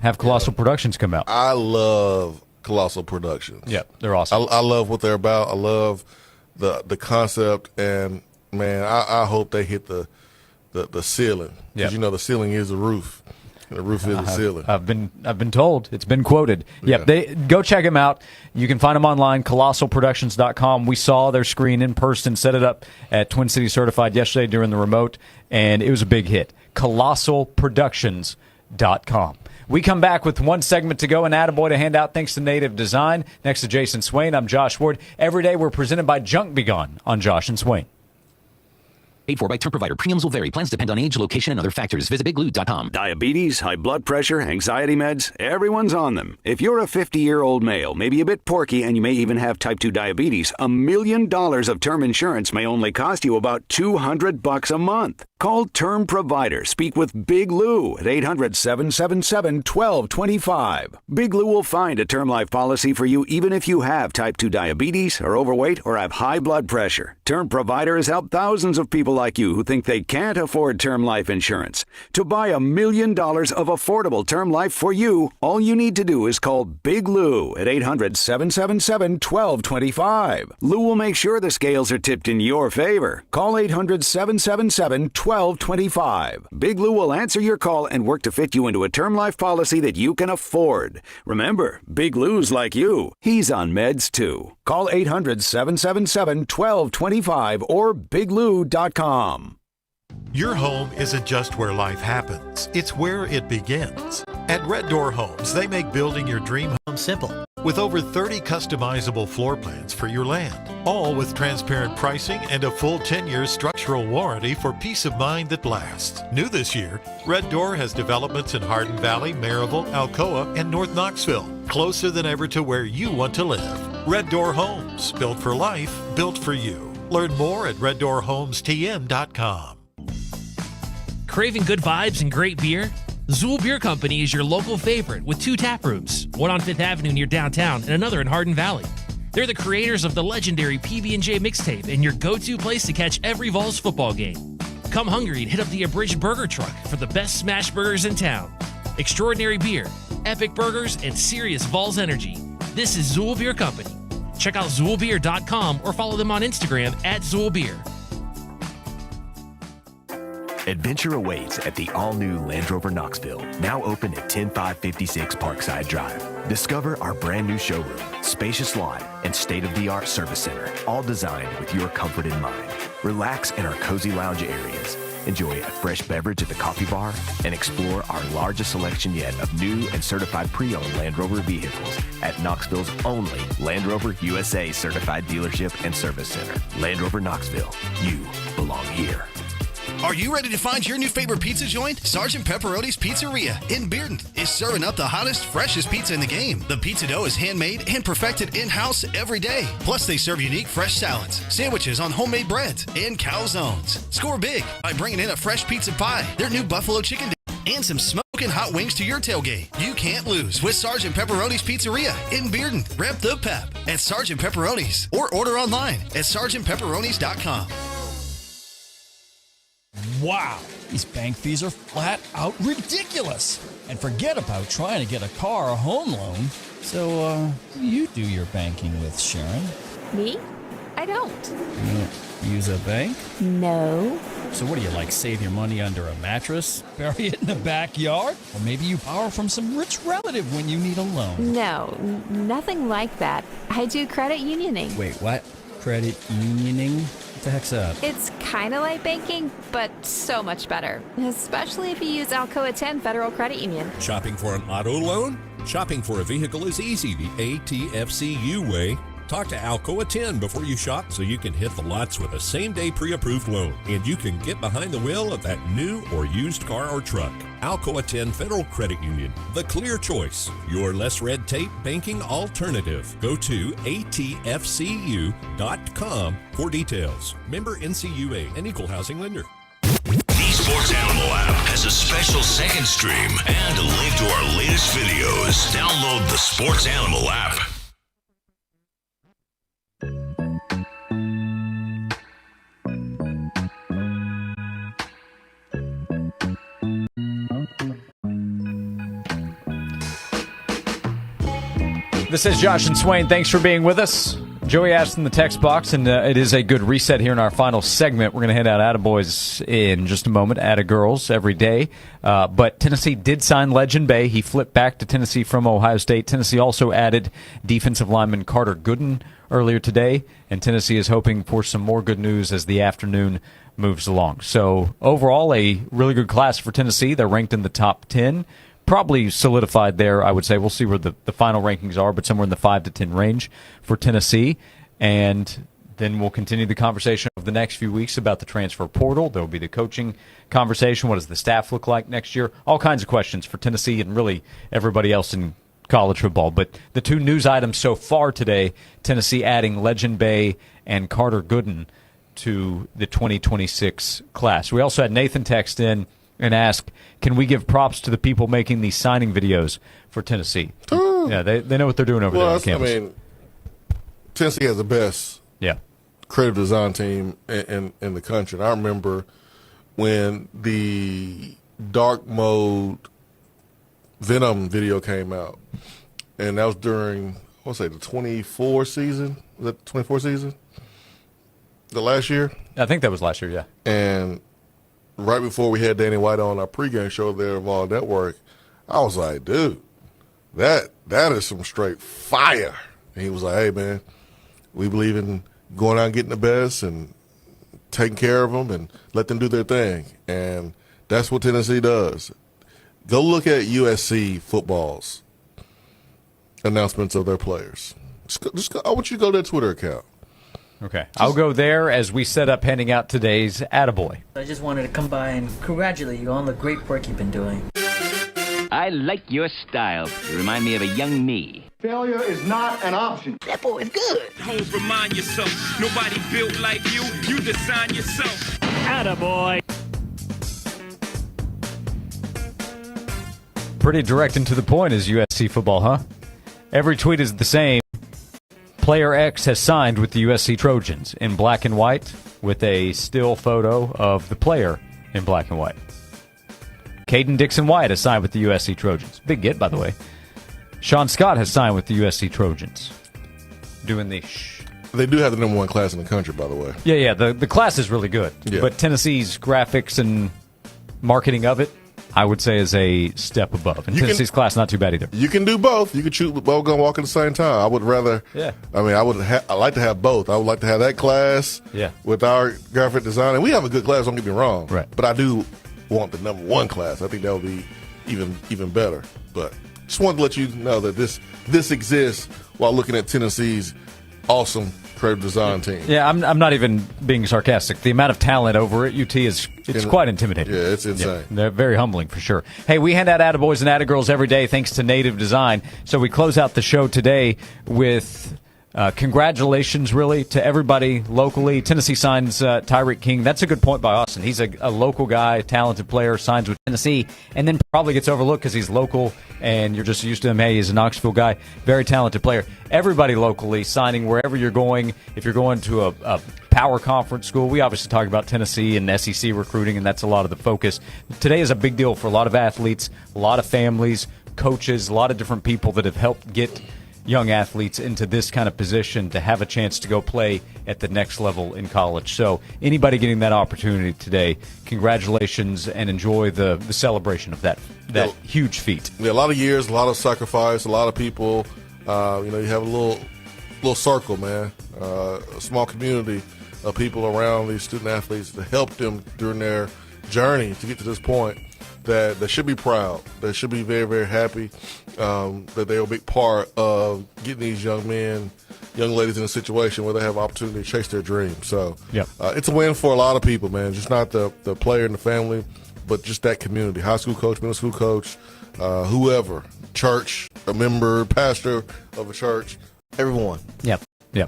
Have Colossal Productions come out. I love Colossal Productions. Yeah, they're awesome. I love what they're about. I love the concept, and, man, I hope they hit the ceiling. Because, you know, the ceiling is the roof. The roof is the ceiling. I've been told. It's been quoted. Yep. They go check them out. You can find them online, colossalproductions.com. We saw their screen in person, set it up at Twin Cities Certified yesterday during the remote, and it was a big hit. colossalproductions.com. We come back with one segment to go, and attaboy to hand out thanks to Native Design. Next to Jason Swain, I'm Josh Ward. Every day we're presented by Junk Be Gone on Josh and Swain. Paid for by term provider. Premiums will vary. Plans depend on age, location, and other factors. Visit biglou.com. Diabetes, high blood pressure, anxiety meds, everyone's on them. If you're a 50-year-old male, maybe a bit porky, and you may even have type 2 diabetes, $1 million of term insurance may only cost you about $200 a month. Call Term Provider. Speak with Big Lou at 800-777-1225. Big Lou will find a term life policy for you even if you have type 2 diabetes, are overweight, or have high blood pressure. Term Provider has helped thousands of people like you who think they can't afford term life insurance. To buy $1 million of affordable term life for you, all you need to do is call Big Lou at 800-777-1225. Lou will make sure the scales are tipped in your favor. Call 800-777-1225. Big Lou will answer your call and work to fit you into a term life policy that you can afford. Remember, Big Lou's like you. He's on meds too. Call 800-777-1225 or biglou.com. Your home isn't just where life happens, it's where it begins. At Red Door Homes, they make building your dream home simple. With over 30 customizable floor plans for your land, all with transparent pricing and a full 10-year structural warranty for peace of mind that lasts. New this year, Red Door has developments in Hardin Valley, Maryville, Alcoa, and North Knoxville, closer than ever to where you want to live. Red Door Homes, built for life, built for you. Learn more at reddoorhomestm.com. Craving good vibes and great beer? Zool Beer Company is your local favorite with 2 tap rooms, one on 5th Avenue near downtown and another in Hardin Valley. They're the creators of the legendary PB&J mixtape and your go-to place to catch every Vols football game. Come hungry and hit up the Abridged Burger Truck for the best smash burgers in town. Extraordinary beer, epic burgers, and serious Vols energy. This is Zool Beer Company. Check out ZoolBeer.com or follow them on Instagram at ZoolBeer. Adventure awaits at the all-new Land Rover Knoxville, now open at 10556 Parkside Drive. Discover our brand new showroom, spacious lot, and state-of-the-art service center, all designed with your comfort in mind. Relax in our cozy lounge areas. Enjoy a fresh beverage at the coffee bar and explore our largest selection yet of new and certified pre-owned Land Rover vehicles at Knoxville's only Land Rover USA certified dealership and service center. Land Rover Knoxville, you belong here. Are you ready to find your new favorite pizza joint? Sergeant Pepperoni's Pizzeria in Bearden is serving up the hottest, freshest pizza in the game. The pizza dough is handmade and perfected in-house every day. Plus, they serve unique fresh salads, sandwiches on homemade breads, and calzones. Score big by bringing in a fresh pizza pie, their new buffalo chicken and some smoking hot wings to your tailgate. You can't lose with Sergeant Pepperoni's Pizzeria in Bearden. Rep the pep at Sergeant Pepperoni's or order online at sergeantpepperonis.com. Wow, these bank fees are flat out ridiculous. And forget about trying to get a car or home loan. So, you do your banking with, Sharon? Me? I don't. You don't use a bank? No. So what do you, like, save your money under a mattress? Bury it in the backyard? Or maybe you borrow from some rich relative when you need a loan? No, nothing like that. I do credit unioning. Wait, what? Credit unioning? What the heck's that? It's kind of like banking, but so much better. Especially if you use Alcoa 10 Federal Credit Union. Shopping for an auto loan? Shopping for a vehicle is easy the ATFCU way. Talk to Alcoa 10 before you shop so you can hit the lots with a same-day pre-approved loan. And you can get behind the wheel of that new or used car or truck. Alcoa 10 Federal Credit Union, the clear choice. Your less red tape banking alternative. Go to atfcu.com for details. Member NCUA, an equal housing lender. The Sports Animal app has a special second stream and a link to our latest videos. Download the Sports Animal app. This is Josh and Swain. Thanks for being with us. Joey asked in the text box, and it is a good reset here in our final segment. We're going to hand out attaboys in just a moment, attagirls every day. But Tennessee did sign Legend Bay. He flipped back to Tennessee from Ohio State. Tennessee also added defensive lineman Carter Gooden earlier today, and Tennessee is hoping for some more good news as the afternoon moves along. So overall, a really good class for Tennessee. They're ranked in the top 10. Probably solidified there, I would say. We'll see where the final rankings are, but somewhere in the 5 to 10 range for Tennessee. And then we'll continue the conversation over the next few weeks about the transfer portal. There will be the coaching conversation. What does the staff look like next year? All kinds of questions for Tennessee and really everybody else in college football. But the two news items so far today, Tennessee adding Legend Bay and Carter Gooden to the 2026 class. We also had Nathan text in and ask, can we give props to the people making these signing videos for Tennessee? Yeah, they know what they're doing over there on campus. I mean, Tennessee has the best creative design team in the country. And I remember when the dark mode Venom video came out, and that was during, I want to say, the 24 season. Was that the 24 season? The last year? I think that was last year, yeah. And right before we had Danny White on our pregame show there of All Network, I was like, dude, that is some straight fire. And he was like, hey, man, we believe in going out and getting the best and taking care of them and let them do their thing. And that's what Tennessee does. Go look at USC football's announcements of their players. I want you to go to their Twitter account. Okay. I'll go there as we set up handing out today's attaboy. I just wanted to come by and congratulate you on the great work you've been doing. I like your style. You remind me of a young me. Failure is not an option. That boy is good. Homes, remind yourself, nobody built like you. You design yourself. Attaboy. Pretty direct and to the point is USC football, huh? Every tweet is the same. Player X has signed with the USC Trojans in black and white with a still photo of the player in black and white. Caden Dixon-White has signed with the USC Trojans. Big get, by the way. Sean Scott has signed with the USC Trojans. Doing the shh. They do have the number one class in the country, by the way. Yeah. The class is really good. Yeah. But Tennessee's graphics and marketing of it, I would say, is a step above. And Tennessee's class, not too bad either. You can do both. You can shoot the ball gun, walk at the same time. I would rather. Yeah. I mean, I like to have both. I would like to have that class. Yeah. With our graphic design, and we have a good class. Don't get me wrong. Right. But I do want the number one class. I think that would be even better. But just wanted to let you know that this exists while looking at Tennessee's awesome creative design team. Yeah, I'm not even being sarcastic. The amount of talent over at UT it's quite intimidating. Yeah, it's insane. Yeah, they're very humbling for sure. Hey, we hand out attaboys and attagirls every day thanks to Native Design. So we close out the show today with congratulations, really, to everybody locally. Tennessee signs Tyreek King. That's a good point by Austin. He's a local guy, talented player, signs with Tennessee, and then probably gets overlooked because he's local and you're just used to him. Hey, he's a Knoxville guy. Very talented player. Everybody locally signing wherever you're going. If you're going to a power conference school, we obviously talk about Tennessee and SEC recruiting, and that's a lot of the focus. Today is a big deal for a lot of athletes, a lot of families, coaches, a lot of different people that have helped get young athletes into this kind of position to have a chance to go play at the next level in college. So anybody getting that opportunity today, congratulations and enjoy the celebration of that huge feat. Yeah, a lot of years, a lot of sacrifice, a lot of people. You have a little circle, man, a small community of people around these student athletes to help them during their journey to get to this point. That they should be proud. They should be very, very happy that they're a big part of getting these young men, young ladies in a situation where they have opportunity to chase their dreams. So it's a win for a lot of people, man. Just not the player and the family, but just that community. High school coach, middle school coach, whoever, church, a member, pastor of a church, everyone. Yep.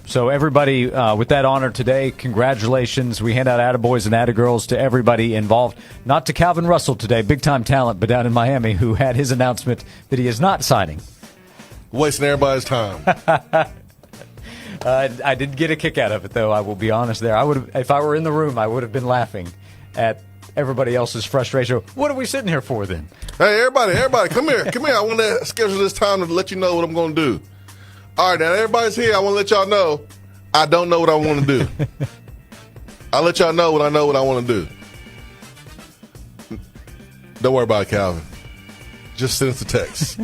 So everybody with that honor today, congratulations. We hand out attaboys and attagirls to everybody involved. Not to Calvin Russell today, big-time talent, but down in Miami, who had his announcement that he is not signing. Wasting everybody's time. I did get a kick out of it, though. I will be honest there. If I were in the room, I would have been laughing at everybody else's frustration. What are we sitting here for then? Hey, everybody, come here. I want to schedule this time to let you know what I'm going to do. All right, now everybody's here. I want to let y'all know I don't know what I want to do. I'll let y'all know what I know what I want to do. Don't worry about it, Calvin. Just send us a text.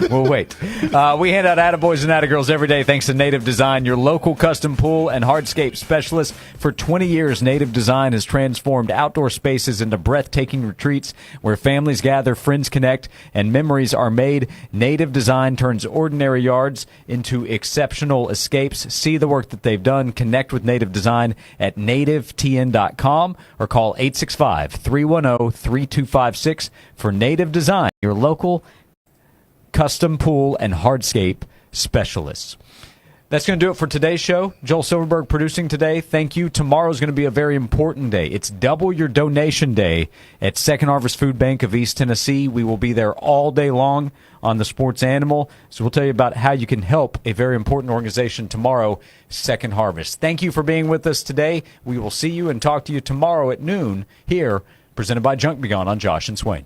We'll wait. We hand out attaboys and attagirls every day thanks to Native Design, your local custom pool and hardscape specialist. For 20 years, Native Design has transformed outdoor spaces into breathtaking retreats where families gather, friends connect, and memories are made. Native Design turns ordinary yards into exceptional escapes. See the work that they've done. Connect with Native Design at nativetn.com or call 865-310-3256 for Native Design, your local custom pool and hardscape specialists. That's going to do it for today's show. Joel Silverberg producing today. Thank you. Tomorrow's going to be a very important day. It's Double Your Donation Day at Second Harvest Food Bank of East Tennessee. We will be there all day long on the Sports Animal. So we'll tell you about how you can help a very important organization tomorrow, Second Harvest. Thank you for being with us today. We will see you and talk to you tomorrow at noon here, presented by Junk Beyond on Josh and Swain.